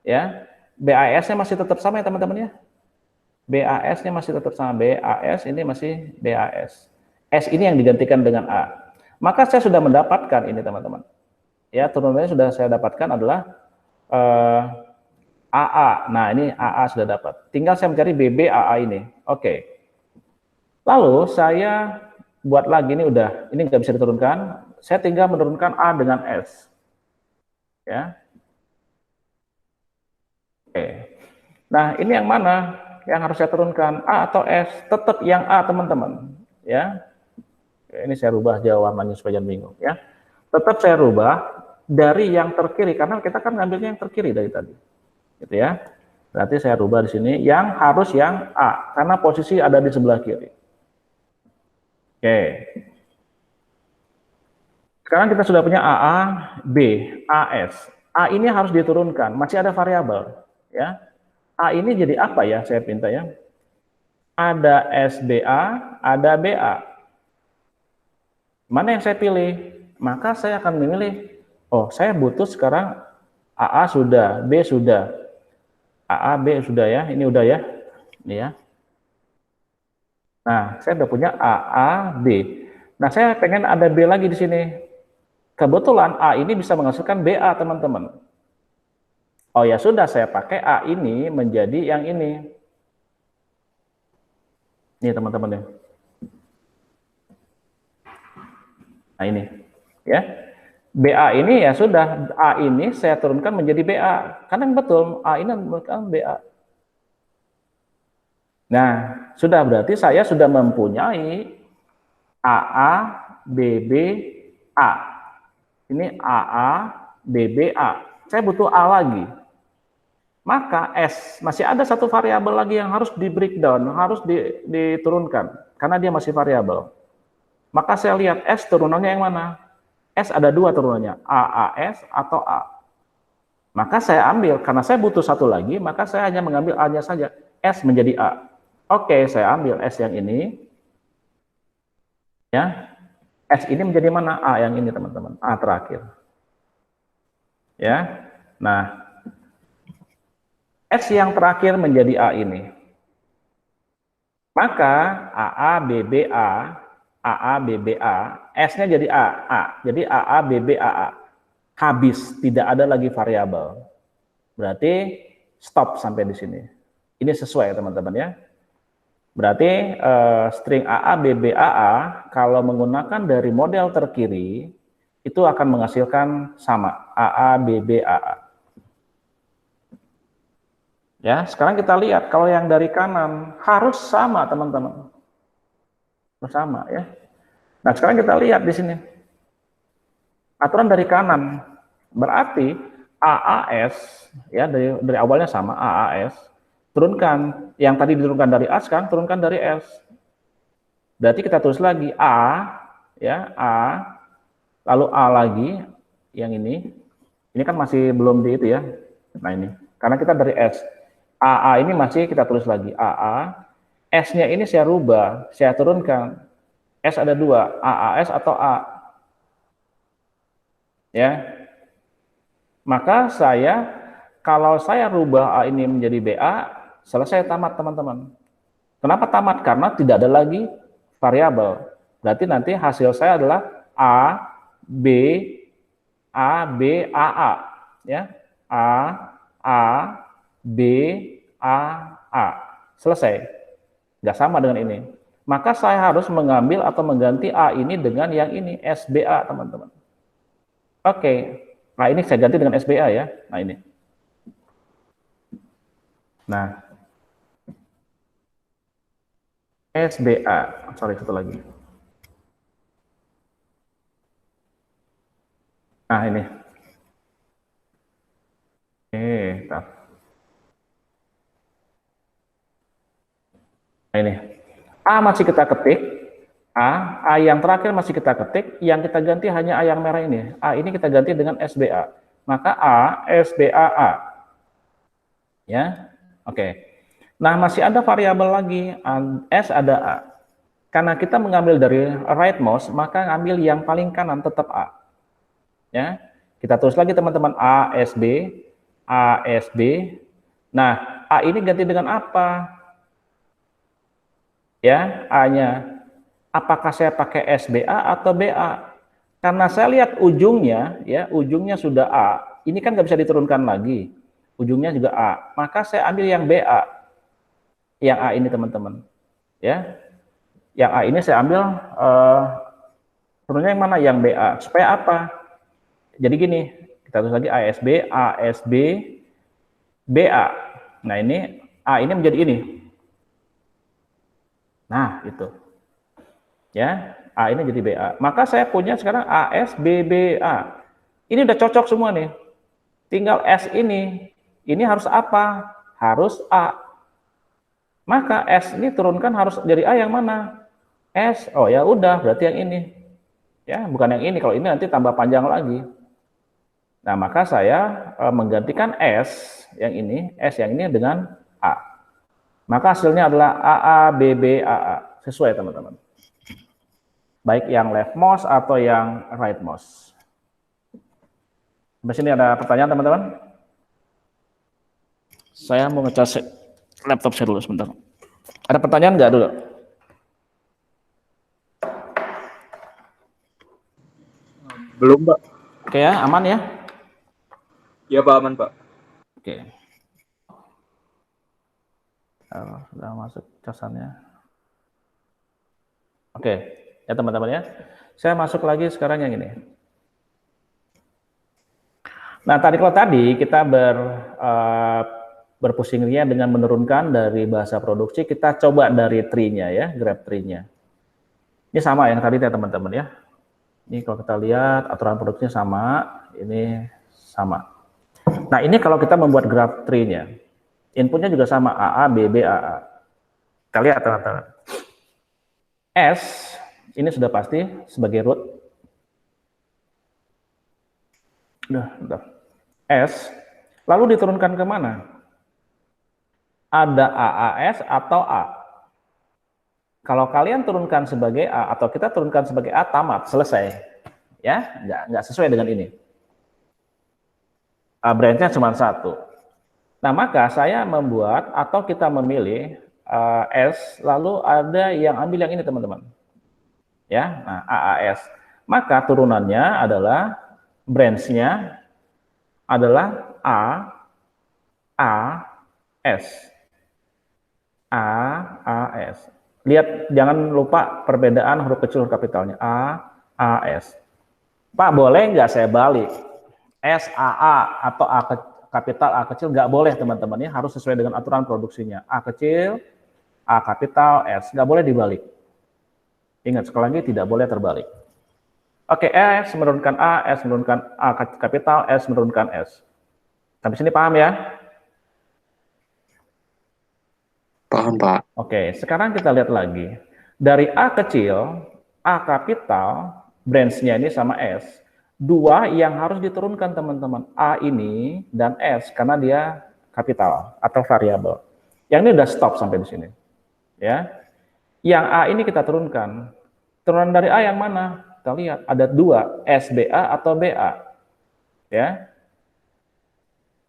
ya. BAS-nya masih tetap sama ya teman-teman ya. BAS-nya masih tetap sama, BAS ini masih BAS. S ini yang digantikan dengan A. Maka saya sudah mendapatkan ini teman-teman. Ya, turunannya sudah saya dapatkan adalah AA. Nah, ini AA sudah dapat. Tinggal saya mencari BB AA ini. Oke. Lalu saya buat lagi ini udah, ini nggak bisa diturunkan. Saya tinggal menurunkan A dengan S. Ya. Oke. Nah, ini yang mana yang harus saya turunkan? A atau S? Tetap yang A, teman-teman. Ya. Ini saya rubah jawabannya supaya jangan bingung ya. Tetap saya rubah dari yang terkiri karena kita kan ngambilnya yang terkiri dari tadi. Gitu ya. Berarti saya rubah di sini yang harus yang A karena posisi ada di sebelah kiri. Oke. Sekarang kita sudah punya AA, B, AS. A ini harus diturunkan, masih ada variabel ya. A ini jadi apa ya? Saya pinta ya. Ada SBA, ada BA. Mana yang saya pilih? Maka saya akan memilih, oh saya butuh sekarang AA sudah, B sudah. AA, B sudah ya, ini udah ya. Ini ya. Nah, saya udah punya AA, B. Nah, saya pengen ada B lagi di sini. Kebetulan A ini bisa menghasilkan BA, teman-teman. Oh ya sudah, saya pakai A ini menjadi yang ini. Ini teman-teman ya. Nah ini, ya. BA ini ya sudah, A ini saya turunkan menjadi BA. Karena yang betul, A ini merupakan BA. Nah, sudah berarti saya sudah mempunyai AA, BB, A. Ini AA, BB, A. Saya butuh A lagi. Maka S, masih ada satu variabel lagi yang harus di breakdown, harus diturunkan. Karena dia masih variabel. Maka saya lihat S turunannya yang mana? S ada dua turunannya, AAS atau A. Maka saya ambil, karena saya butuh satu lagi, maka saya hanya mengambil A-nya saja. S menjadi A. Oke, saya ambil S yang ini. Ya, S ini menjadi mana? A yang ini teman-teman, A terakhir. Ya, nah S yang terakhir menjadi A ini. Maka AA, BB, A, AA, BB, A, S-nya jadi A, A. Jadi AA, BB, AA. Habis, tidak ada lagi variabel. Berarti stop sampai di sini. Ini sesuai teman-teman ya. Berarti string AA, BB, AA kalau menggunakan dari model terkiri itu akan menghasilkan sama AA, BB, AA. Ya, sekarang kita lihat kalau yang dari kanan harus sama teman-teman. Bersama ya. Nah, sekarang kita lihat di sini. Aturan dari kanan berarti AAS ya dari awalnya sama AAS. Turunkan yang tadi diturunkan dari A sekarang turunkan dari S. Berarti kita tulis lagi A ya, A lalu A lagi yang ini. Ini kan masih belum di itu ya. Nah, ini. Karena kita dari S. AA ini masih kita tulis lagi. AA. S-nya ini saya rubah, saya turunkan. S ada 2, AAS atau A. Ya. Maka kalau saya rubah A ini menjadi BA, selesai tamat teman-teman. Kenapa tamat? Karena tidak ada lagi variabel. Berarti nanti hasil saya adalah A, B, A, B, A, A. Ya. A, B, A. Selesai. Nggak sama dengan ini. Maka saya harus mengambil atau mengganti A ini dengan yang ini, SBA, teman-teman. Oke. Nah, ini saya ganti dengan SBA ya. Nah, ini. Nah, SBA. Sorry, satu lagi. Nah, ini. Bentar. Nah, ini. A masih kita ketik. A yang terakhir masih kita ketik. Yang kita ganti hanya A yang merah ini. A ini kita ganti dengan SBA. Maka A, SBA, A. Ya, oke. Nah, masih ada variabel lagi. S ada A. Karena kita mengambil dari rightmost, maka ambil yang paling kanan tetap A. Ya, kita tulis lagi teman-teman, A, S, B, A, S, B. Nah, A ini ganti dengan apa? Ya, A-nya. Apakah saya pakai SBA atau BA? Karena saya lihat ujungnya, ya, ujungnya sudah A. Ini kan nggak bisa diturunkan lagi. Ujungnya juga A. Maka saya ambil yang BA. Yang A ini teman-teman. Ya, yang A ini saya ambil turunnya yang mana? Yang BA. Supaya apa? Jadi gini, kita tulis lagi ASB, ASB, BA. Nah, ini A ini menjadi ini. Nah, itu. Ya, A ini jadi BA. Maka saya punya sekarang ASBBA. Ini udah cocok semua nih. Tinggal S ini harus apa? Harus A. Maka S ini turunkan harus dari A yang mana? S. Oh ya udah, berarti yang ini. Ya, bukan yang ini. Kalau ini nanti tambah panjang lagi. Nah, maka saya menggantikan S yang ini dengan A. Maka hasilnya adalah AA, BB, AA. Sesuai teman-teman. Baik yang leftmost atau yang rightmost. Sampai sini ada pertanyaan teman-teman? Saya mau ngecas laptop saya dulu sebentar. Ada pertanyaan nggak dulu? Belum, Pak. Oke ya, aman ya? Ya, Pak, aman, Pak. Oke. Sudah masuk casannya. Oke, ya teman-teman ya. Saya masuk lagi sekarang yang ini. Nah, kalau tadi kita berpusing ria dengan menurunkan dari bahasa produksi, kita coba dari tree-nya ya, grab tree-nya. Ini sama yang tadi ya teman-teman ya. Ini kalau kita lihat aturan produksinya sama, ini sama. Nah, ini kalau kita membuat graph tree-nya. Inputnya juga sama, AA, BB, AA. Kita lihat teman-teman. S, ini sudah pasti sebagai root. Udah. S, lalu diturunkan ke mana? Ada AAS atau A. Kalau kalian turunkan sebagai A atau kita turunkan sebagai A, tamat, selesai. Ya, nggak sesuai dengan ini. Branch-nya cuma satu. Nah, maka saya membuat atau kita memilih S, lalu ada yang ambil yang ini teman-teman. Ya, nah, AAS. Maka turunannya adalah branch-nya adalah A, S. A, S. Lihat, jangan lupa perbedaan huruf kecil huruf kapitalnya. A, S. Pak, boleh nggak saya balik? S, A atau A kapital, A kecil, nggak boleh teman-teman ya, harus sesuai dengan aturan produksinya. A kecil, A kapital, S, nggak boleh dibalik. Ingat, sekali lagi tidak boleh terbalik. Oke, S menurunkan A, S menurunkan A kapital, S menurunkan S. Sampai sini paham ya? Paham, Pak. Oke, sekarang kita lihat lagi. Dari A kecil, A kapital, branch-nya ini sama S. Dua yang harus diturunkan teman-teman, A ini dan S, karena dia kapital atau variabel. Yang ini udah stop sampai di sini. Ya. Yang A ini kita turunkan. Turunan dari A yang mana? Kita lihat ada dua, SBA atau BA. Ya.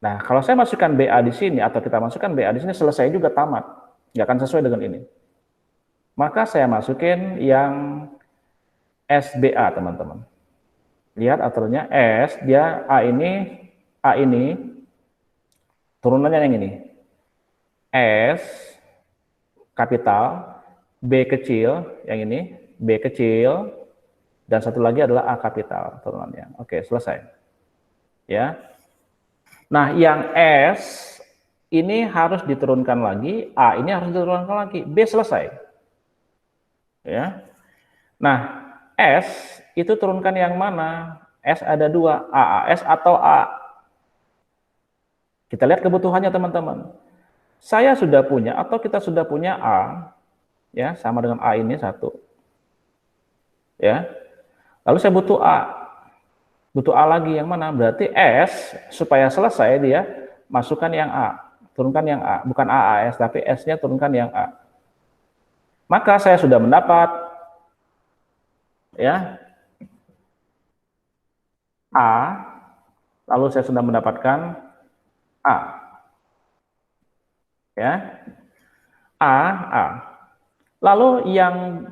Nah, kalau saya masukkan BA di sini atau kita masukkan BA di sini selesai juga tamat. Nggak akan sesuai dengan ini. Maka saya masukin yang SBA, teman-teman. Lihat aturannya S, dia A ini turunannya yang ini. S kapital, B kecil, yang ini, B kecil, dan satu lagi adalah A kapital turunannya. Oke, selesai. Ya. Nah, yang S ini harus diturunkan lagi, A ini harus diturunkan lagi, B selesai. Ya. Nah, S itu turunkan yang mana? S ada dua, AAS atau A. Kita lihat kebutuhannya, teman-teman. Saya sudah punya atau kita sudah punya A, ya, sama dengan A ini satu. Ya. Lalu saya butuh A. Butuh A lagi yang mana? Berarti S supaya selesai dia masukkan yang A, turunkan yang A, bukan AAS tapi S-nya turunkan yang A. Maka saya sudah mendapat ya A, lalu saya sudah mendapatkan A. Ya. A. Lalu yang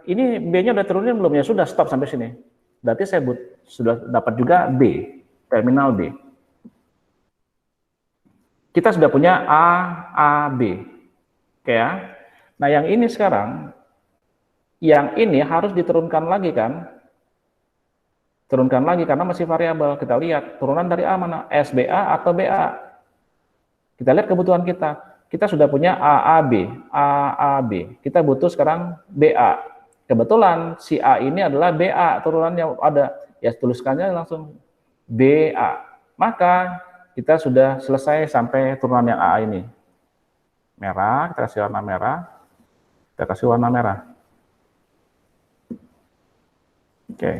ini B-nya udah turunin belum? Ya sudah, stop sampai sini. Berarti saya sudah dapat juga B, terminal B. Kita sudah punya A, B. Oke ya. Nah, yang ini sekarang, yang ini harus diturunkan lagi kan? Turunkan lagi karena masih variabel. Kita lihat turunan dari A mana? SBA atau BA. Kita lihat kebutuhan kita. Kita sudah punya AAB. Kita butuh sekarang BA. Kebetulan si A ini adalah BA, turunannya ada. Ya tuliskannya langsung BA. Maka kita sudah selesai sampai turunan yang A ini. Merah, kita kasih warna merah. Kita kasih warna merah. Oke.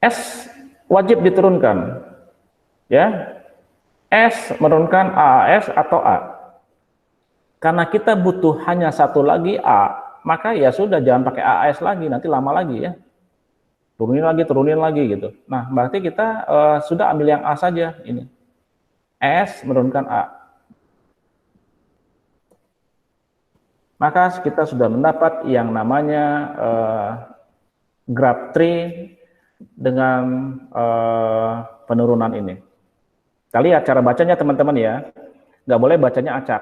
S wajib diturunkan. Ya. S menurunkan AAS atau A. Karena kita butuh hanya satu lagi A, maka ya sudah jangan pakai AAS lagi, nanti lama lagi ya. Turunin lagi gitu. Nah, berarti kita sudah ambil yang A saja ini. S menurunkan A. Maka kita sudah mendapat yang namanya graph tree dengan penurunan ini. Kita lihat cara bacanya teman-teman ya. Nggak boleh bacanya acak.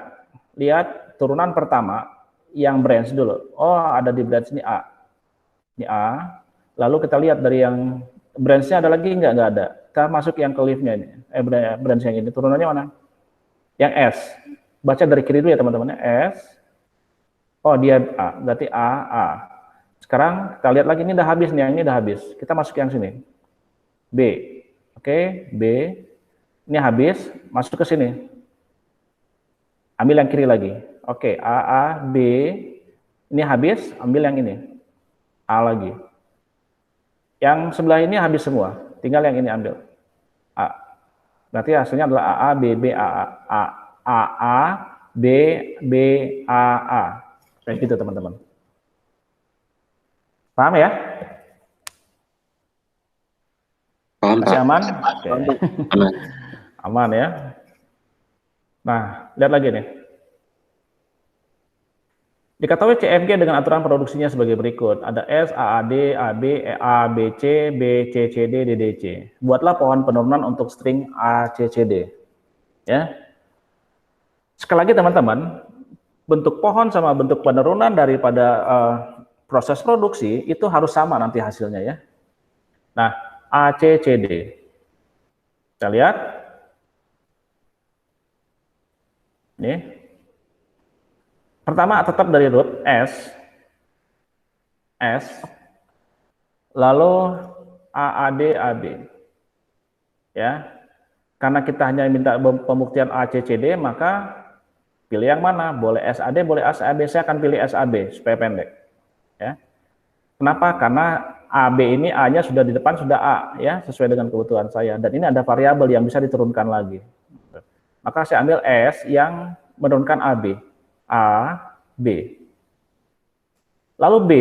Lihat turunan pertama yang branch dulu. Oh, ada di branch ini A. Ini A. Lalu kita lihat dari yang branch-nya ada lagi nggak ada. Kita masuk yang ke leaf-nya ini. Branch yang ini turunannya mana? Yang S. Baca dari kiri dulu ya teman-teman. S. Oh, dia A. Berarti A. Sekarang kita lihat lagi ini udah habis nih, yang ini udah habis. Kita masuk yang sini. B. Oke, B. Ini habis, masuk ke sini. Ambil yang kiri lagi. Oke, A, B. Ini habis, ambil yang ini. A lagi. Yang sebelah ini habis semua. Tinggal yang ini ambil. A. Berarti hasilnya adalah AA, B, AA, B, AA. Kayak gitu teman-teman. Paham ya? Paham, Masih Pak. aman? Oke. Aman. Aman ya. Nah, lihat lagi nih. Diketahui CFG dengan aturan produksinya sebagai berikut. Ada S, AAD, AB, ABC, BCCD, DDC. Buatlah pohon penurunan untuk string ACCD. Ya. Sekali lagi teman-teman, bentuk pohon sama bentuk penurunan daripada proses produksi itu harus sama nanti hasilnya ya. Nah, ACCD. Kita lihat. Nih. Pertama tetap dari root S, lalu AAD, AB. Ya. Karena kita hanya minta pembuktian ACCD, maka pilih yang mana? Boleh SAD, boleh SAB. Saya akan pilih SAB supaya pendek. Ya. Kenapa? Karena AB ini A-nya sudah di depan, sudah A, ya, sesuai dengan kebutuhan saya. Dan ini ada variabel yang bisa diturunkan lagi. Maka saya ambil S yang menurunkan AB. A, B. Lalu B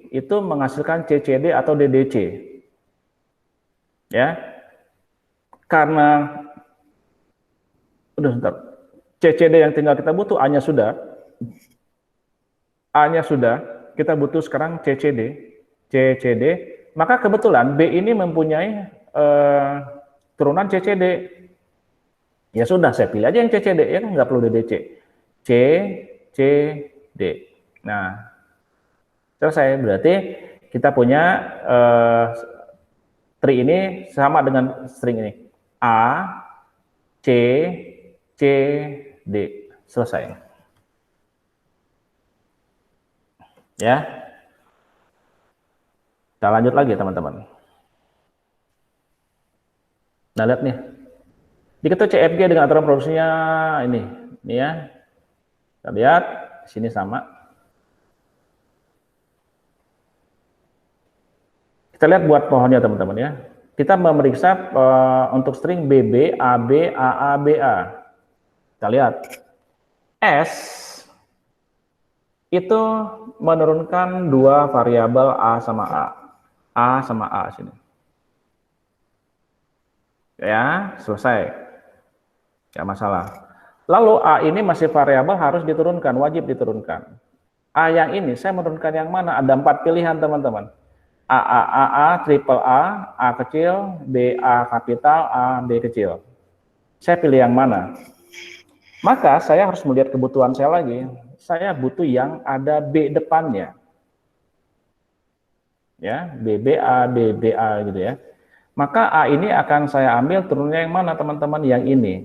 itu menghasilkan CCD atau DDC. Ya. Karena CCD yang tinggal kita butuh, A-nya sudah. A-nya sudah, kita butuh sekarang CCD, maka kebetulan B ini mempunyai turunan CCD. Ya sudah, saya pilih aja yang CCD, ya kan nggak perlu DDC. CCD. Nah, selesai. Berarti kita punya tree ini sama dengan string ini. A, C, C, D. Selesai. Ya. Kita lanjut lagi, teman-teman. Nah, lihat nih. Diketuk CFG dengan aturan produksinya ini ya. Kita lihat di sini sama. Kita lihat buat pohonnya, teman-teman ya. Kita memeriksa untuk string BB, AB, AA, BA. Kita lihat. S itu menurunkan dua variabel A sama A. A sama A sini. Ya, selesai. Tidak masalah. Lalu A ini masih variabel, harus diturunkan, wajib diturunkan. A yang ini saya menurunkan yang mana? Ada 4 pilihan, teman-teman. A, triple A kecil, B, A kapital, A, B kecil. Saya pilih yang mana? Maka saya harus melihat kebutuhan saya lagi. Saya butuh yang ada B depannya. Ya, BBA, BBA gitu ya. Maka A ini akan saya ambil turunnya yang mana, teman-teman? Yang ini.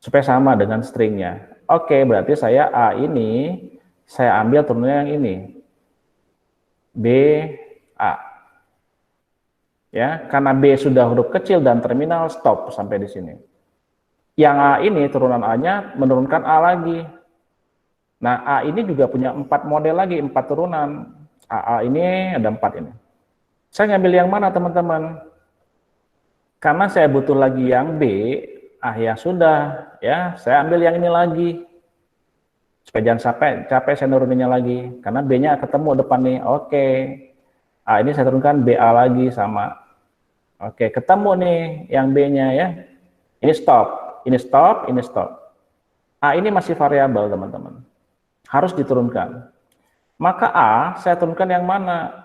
Supaya sama dengan stringnya. Oke, berarti saya A ini saya ambil turunnya yang ini. B, A. Ya, karena B sudah huruf kecil dan terminal, stop sampai di sini. Yang A ini turunan A-nya menurunkan A lagi. Nah, A ini juga punya 4 model lagi, 4 turunan. AA ini ada 4 ini. Saya ngambil yang mana, teman-teman? Karena saya butuh lagi yang B, ya sudah, ya, saya ambil yang ini lagi. Supaya jangan capek saya nuruninnya lagi, karena B-nya ketemu depan nih. Oke. A ini saya turunkan BA lagi sama. Oke, ketemu nih yang B-nya ya. Ini stop, ini stop, ini stop. A ini masih variabel, teman-teman. Harus diturunkan. Maka A saya turunkan yang mana?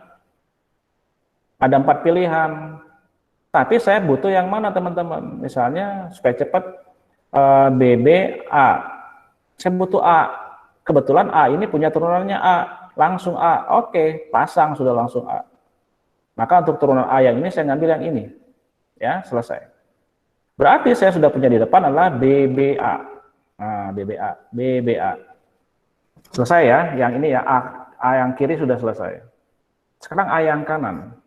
Ada 4 pilihan. Tapi saya butuh yang mana, teman-teman? Misalnya supaya cepat BBA. Saya butuh A. Kebetulan A ini punya turunannya A. Langsung A. Oke, pasang sudah langsung A. Maka untuk turunan A yang ini saya ngambil yang ini. Ya, selesai. Berarti saya sudah punya di depan adalah BBA. Nah, BBA. Selesai ya, yang ini ya, A yang kiri sudah selesai. Sekarang A yang kanan.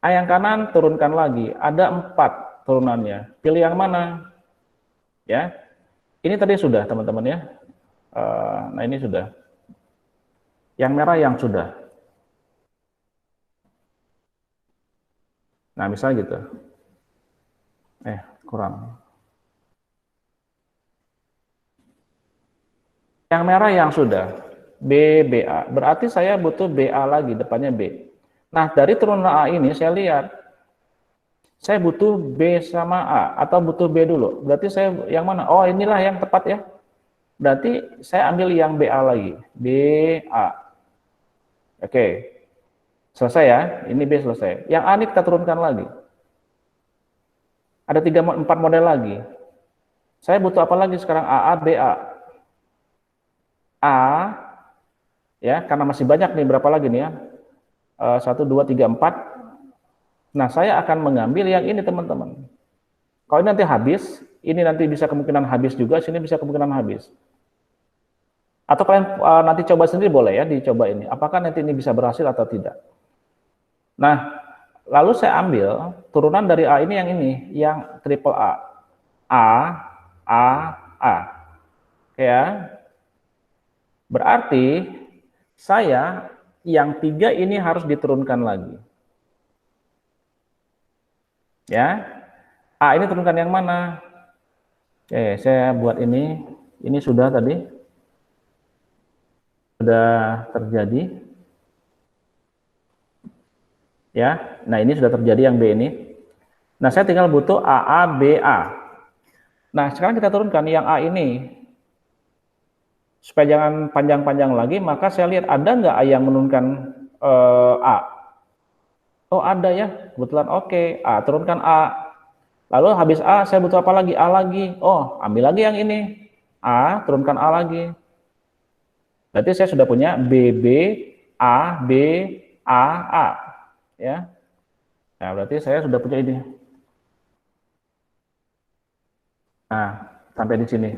A yang kanan turunkan lagi, ada 4 turunannya. Pilih yang mana? Ya, ini tadi sudah, teman-teman ya. Nah, ini sudah. Yang merah yang sudah. Nah, misalnya gitu. Kurang. Yang merah yang sudah. BBA. Berarti saya butuh BA lagi, depannya B. Nah, dari turunan A ini saya lihat. Saya butuh B sama A, atau butuh B dulu. Berarti saya yang mana? Oh, inilah yang tepat ya. Berarti saya ambil yang BA lagi. BA. Oke. Selesai ya. Ini B selesai. Yang A ini kita turunkan lagi. Ada 4 model lagi. Saya butuh apa lagi sekarang? AA, BA. A, ya, karena masih banyak nih, berapa lagi nih ya? 1, 2, 3, 4. Nah, saya akan mengambil yang ini, teman-teman. Kalau ini nanti habis, ini nanti bisa kemungkinan habis juga, sini bisa kemungkinan habis. Atau kalian nanti coba sendiri boleh ya, dicoba ini. Apakah nanti ini bisa berhasil atau tidak. Nah, lalu saya ambil turunan dari A ini yang triple A. A, A. Oke ya. Berarti saya yang 3 ini harus diturunkan lagi. Ya, A ini turunkan yang mana? Oke, saya buat ini sudah tadi, sudah terjadi. Ya, nah ini sudah terjadi yang B ini. Nah, saya tinggal butuh AA, BA. Nah, sekarang kita turunkan yang A ini. Supaya jangan panjang-panjang lagi, maka saya lihat ada nggak A yang menurunkan A. Oh, ada ya, kebetulan. Oke, A, turunkan A. Lalu habis A, saya butuh apa lagi? A lagi. Oh, ambil lagi yang ini. A, turunkan A lagi. Berarti saya sudah punya BB, A, B, A. Ya. Nah, berarti saya sudah punya ini. Nah, sampai di sini.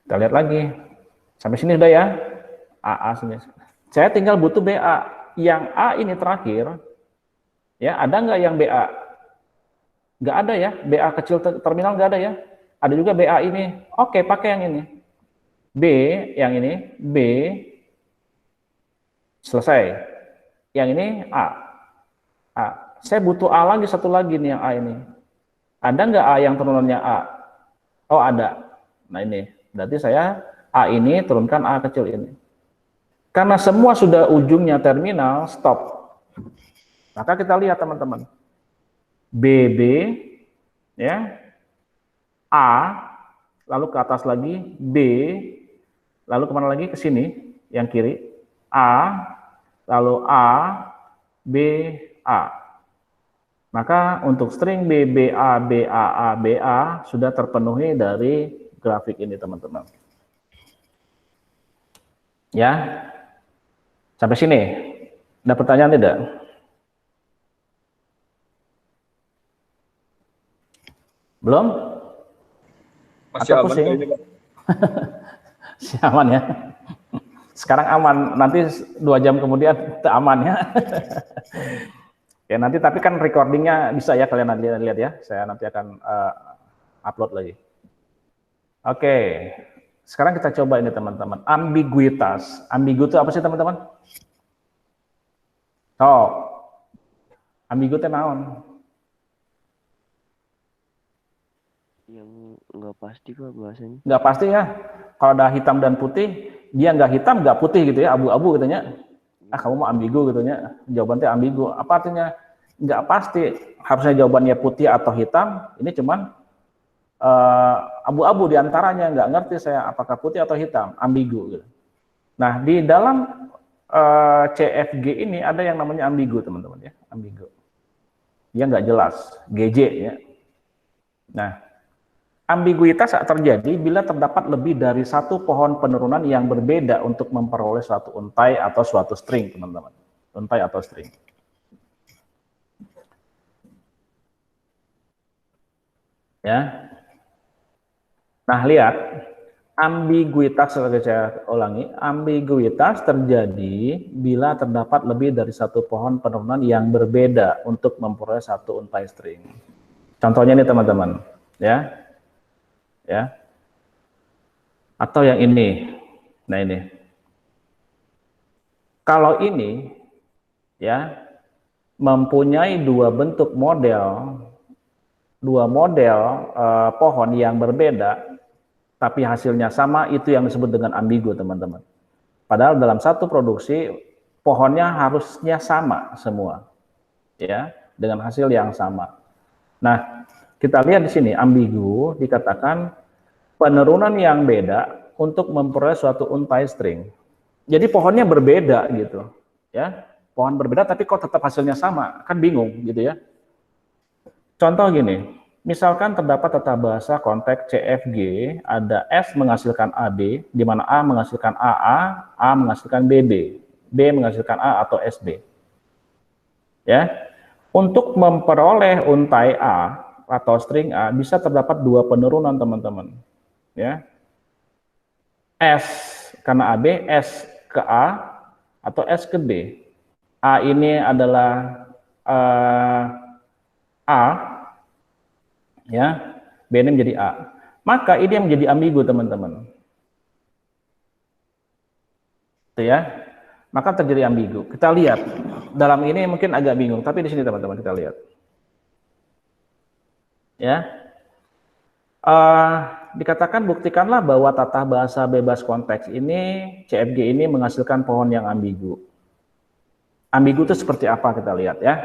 Kita lihat lagi. Sampai sini sudah ya. AA sini. Saya tinggal butuh BA. Yang A ini terakhir, ya, ada nggak yang BA? Nggak ada ya. BA kecil terminal nggak ada ya. Ada juga BA ini. Oke, pakai yang ini. B, yang ini. B, selesai. Yang ini A. A. Saya butuh A lagi, satu lagi nih yang A ini. Ada nggak A yang turunannya A? Oh, ada. Nah, ini. Berarti saya A ini turunkan A kecil ini. Karena semua sudah ujungnya terminal, stop. Maka kita lihat teman-teman. BB, ya, A, lalu ke atas lagi, B, lalu kemana lagi? Ke sini, yang kiri. A, lalu A, B, A. Maka untuk string BBA, BAA, BA sudah terpenuhi dari grafik ini teman-teman. Ya, sampai sini. Ada pertanyaan tidak? Belum? Masih Atau aman pusing? kayaknya, Pak. Si aman ya. Sekarang aman, nanti 2 jam kemudian aman ya. Ya nanti, tapi kan recordingnya bisa ya kalian nanti lihat ya. Saya nanti akan upload lagi. Oke, sekarang kita coba ini teman-teman. Ambiguitas. Ambigu itu apa sih teman-teman? Ambigu itu naon? Yang nggak pasti Pak bahasanya. Nggak pasti ya. Kalau ada hitam dan putih, dia nggak hitam, nggak putih gitu ya, abu-abu katanya. Kamu mau ambigu gitu ya. Jawabannya ambigu. Apa artinya? Nggak pasti. Harusnya jawabannya putih atau hitam. Ini cuman abu-abu diantaranya. Nggak ngerti saya apakah putih atau hitam. Ambigu. Gitu. Nah, di dalam CFG ini ada yang namanya ambigu, teman-teman ya. Ambigu. Dia nggak jelas. GJ ya. Nah, ambiguitas terjadi bila terdapat lebih dari satu pohon penurunan yang berbeda untuk memperoleh suatu untai atau suatu string, teman-teman. Untai atau string. Ya. Nah, lihat. Ambiguitas, sebagai saya ulangi, ambiguitas terjadi bila terdapat lebih dari satu pohon penurunan yang berbeda untuk memperoleh satu untai string. Contohnya ini, teman-teman. Ya. Ya. Atau yang ini. Nah, ini. Kalau ini ya mempunyai dua bentuk model, pohon yang berbeda tapi hasilnya sama, itu yang disebut dengan ambigu, teman-teman. Padahal dalam satu produksi pohonnya harusnya sama semua. Ya, dengan hasil yang sama. Nah, kita lihat di sini ambigu dikatakan penurunan yang beda untuk memperoleh suatu untai string. Jadi pohonnya berbeda gitu, ya. Pohon berbeda tapi kok tetap hasilnya sama, kan bingung gitu ya. Contoh gini, misalkan terdapat tata bahasa konteks CFG, ada S menghasilkan AB, di mana A menghasilkan AA, A menghasilkan BB, B menghasilkan A atau SB. Ya, untuk memperoleh untai A atau string A bisa terdapat dua penurunan, teman-teman. Ya, S karena AB, S ke A atau S ke B. A ini adalah A, ya, B ini menjadi A. Maka ini yang menjadi ambigu, teman-teman. Itu ya. Maka terjadi ambigu. Kita lihat. Dalam ini mungkin agak bingung, tapi di sini teman-teman kita lihat. Ya. Dikatakan buktikanlah bahwa tata bahasa bebas konteks ini, CFG ini menghasilkan pohon yang ambigu. Ambigu itu seperti apa kita lihat ya.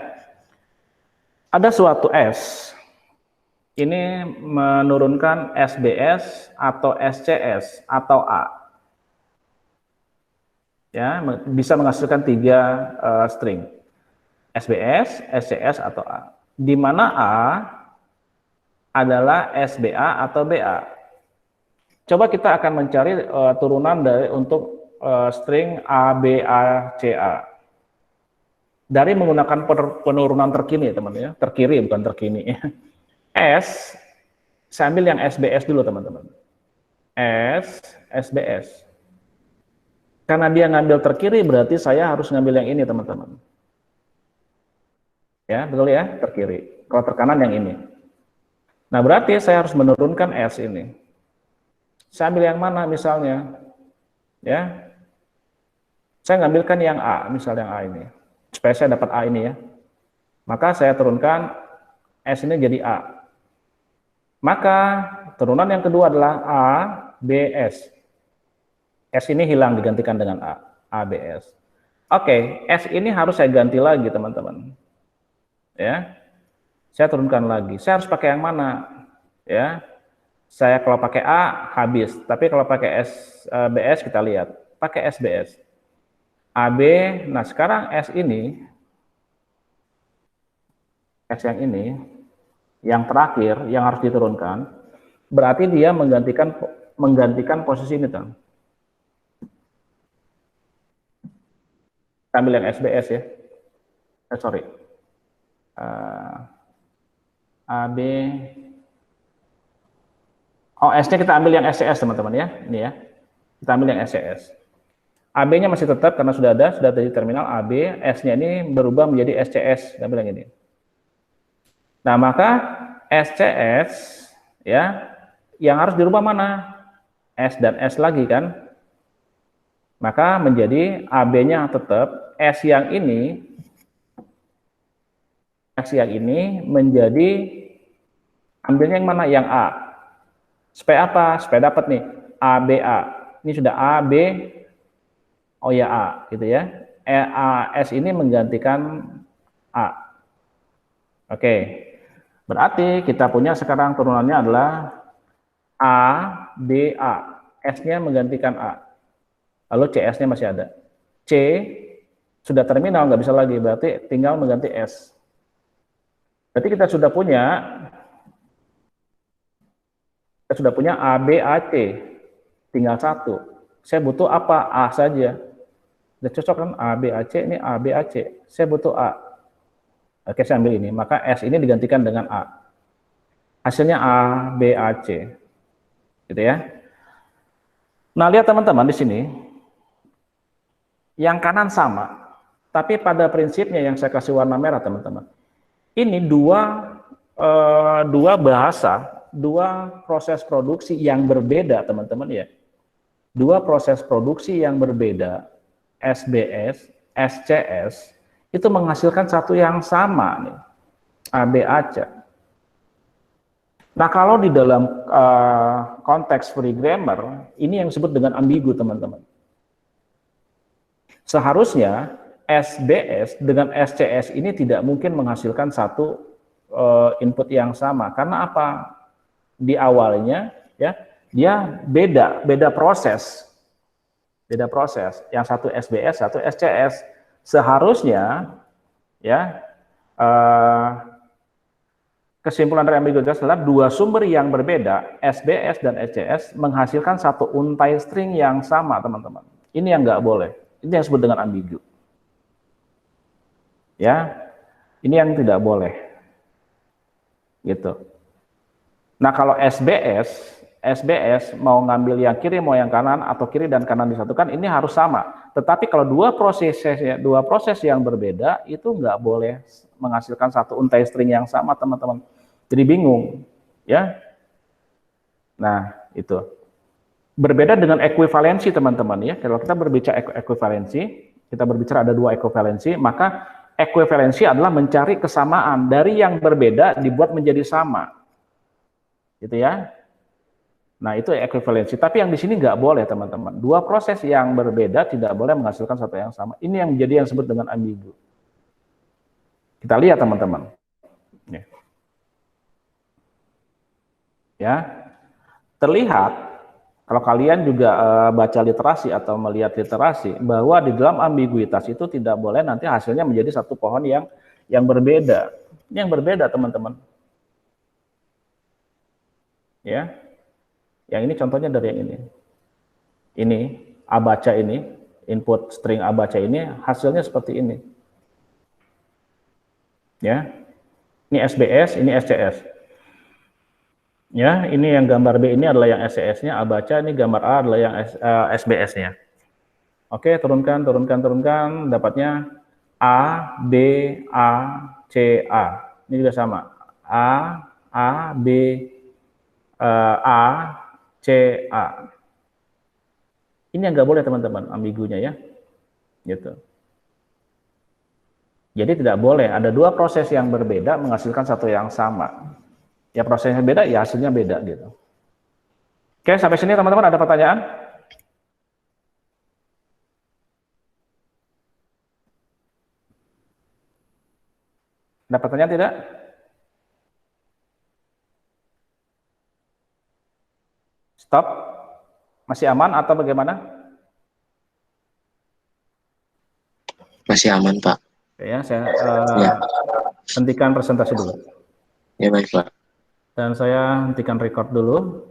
Ada suatu S, ini menurunkan SBS atau SCS atau A. Ya, bisa menghasilkan 3 string. SBS, SCS atau A. Di mana A adalah SBA atau BA. Coba kita akan mencari turunan dari untuk string ABACA. Dari menggunakan penurunan terkini, teman ya, terkiri bukan terkini. S, saya ambil yang SBS dulu, teman-teman. S, SBS. Karena dia ngambil terkiri, berarti saya harus ngambil yang ini, teman-teman. Ya, betul ya, terkiri. Kalau terkanan yang ini. Nah, berarti saya harus menurunkan S ini. Saya ambil yang mana misalnya? Ya. Saya ngambilkan yang A, misalnya yang A ini. Supaya saya dapat A ini ya. Maka saya turunkan S ini jadi A. Maka turunan yang kedua adalah A, B, S. S ini hilang digantikan dengan A, A, B, S. Oke, S ini harus saya ganti lagi teman-teman. Ya. Saya turunkan lagi. Saya harus pakai yang mana? Ya. Saya kalau pakai A habis, tapi kalau pakai SBS kita lihat, pakai SBS. AB, nah sekarang S ini, S yang ini, yang terakhir yang harus diturunkan, berarti dia menggantikan posisi ini, Tan. Ambil yang SBS ya. Sorry. AB. Oh, S-nya kita ambil yang SCS, teman-teman ya. Ini ya. Kita ambil yang SCS. AB-nya masih tetap karena sudah ada di terminal AB. S-nya ini berubah menjadi SCS. Kita ambil yang ini. Nah, maka SCS ya, yang harus dirubah mana? S dan S lagi kan? Maka menjadi AB-nya tetap, S yang ini menjadi ambilnya yang mana? Yang A. Supaya apa? Supaya dapat nih ABA. Ini sudah A, B, oh ya A, gitu ya. S ini menggantikan A. Oke. Berarti kita punya sekarang turunannya adalah A, B, A. S-nya menggantikan A. Lalu CS-nya masih ada. C sudah terminal, nggak bisa lagi. Berarti tinggal mengganti S. Berarti kita sudah punya A, B, A, C. Tinggal satu. Saya butuh apa? A saja. Sudah cocok kan? A, B, A, C. Ini A, B, A, C. Saya butuh A. Oke, saya ambil ini. Maka S ini digantikan dengan A. Hasilnya A, B, A, C. Gitu ya. Nah, lihat teman-teman di sini. Yang kanan sama. Tapi pada prinsipnya yang saya kasih warna merah, teman-teman. Ini dua bahasa, dua proses produksi yang berbeda, teman-teman ya. Dua proses produksi yang berbeda, SBS, SCS, itu menghasilkan satu yang sama nih, ABAC. Nah, kalau di dalam konteks free grammar, ini yang disebut dengan ambigu, teman-teman. Seharusnya SBS dengan SCS ini tidak mungkin menghasilkan satu input yang sama. Karena apa? Di awalnya ya dia beda proses. Beda proses. Yang satu SBS, satu SCS. Seharusnya ya kesimpulan dari ambiguitas adalah dua sumber yang berbeda, SBS dan SCS, menghasilkan satu untai string yang sama, teman-teman. Ini yang nggak boleh. Ini yang disebut dengan ambigu. Ya, ini yang tidak boleh. Gitu. Nah, kalau SBS mau ngambil yang kiri mau yang kanan atau kiri dan kanan disatukan, ini harus sama. Tetapi kalau dua proses yang berbeda itu nggak boleh menghasilkan satu untai string yang sama, teman-teman. Jadi bingung, ya. Nah, itu. Berbeda dengan ekuivalensi teman-teman ya. Kalau kita berbicara ekuivalensi, kita berbicara ada dua ekuivalensi, maka ekuivalensi adalah mencari kesamaan dari yang berbeda dibuat menjadi sama. Gitu ya. Nah, itu ekuivalensi. Tapi yang di sini nggak boleh teman-teman. Dua proses yang berbeda tidak boleh menghasilkan satu yang sama. Ini yang menjadi yang disebut dengan ambigu. Kita lihat teman-teman. Ya. Terlihat kalau kalian juga baca literasi atau melihat literasi, bahwa di dalam ambiguitas itu tidak boleh nanti hasilnya menjadi satu pohon yang berbeda. Ini yang berbeda teman-teman. Ya, yang ini contohnya dari yang ini. Ini A baca ini, input string A baca ini hasilnya seperti ini. Ya, ini SBS, ini SCS. Ya, ini yang gambar B ini adalah yang SCS-nya, A baca, ini gambar A adalah yang SBS-nya. Oke, turunkan, dapatnya A, B, A, C, A. Ini juga sama. A, B, A, C, A. Ini yang nggak boleh teman-teman, ambigunya ya. Gitu. Jadi tidak boleh, ada dua proses yang berbeda menghasilkan satu yang sama. Ya prosesnya beda, ya hasilnya beda gitu. Oke, sampai sini teman-teman ada pertanyaan? Ada pertanyaan tidak? Stop? Masih aman atau bagaimana? Masih aman, Pak. Oke, ya, saya Ya. hentikan presentasi dulu. Ya, baik, Pak. Dan saya hentikan record dulu.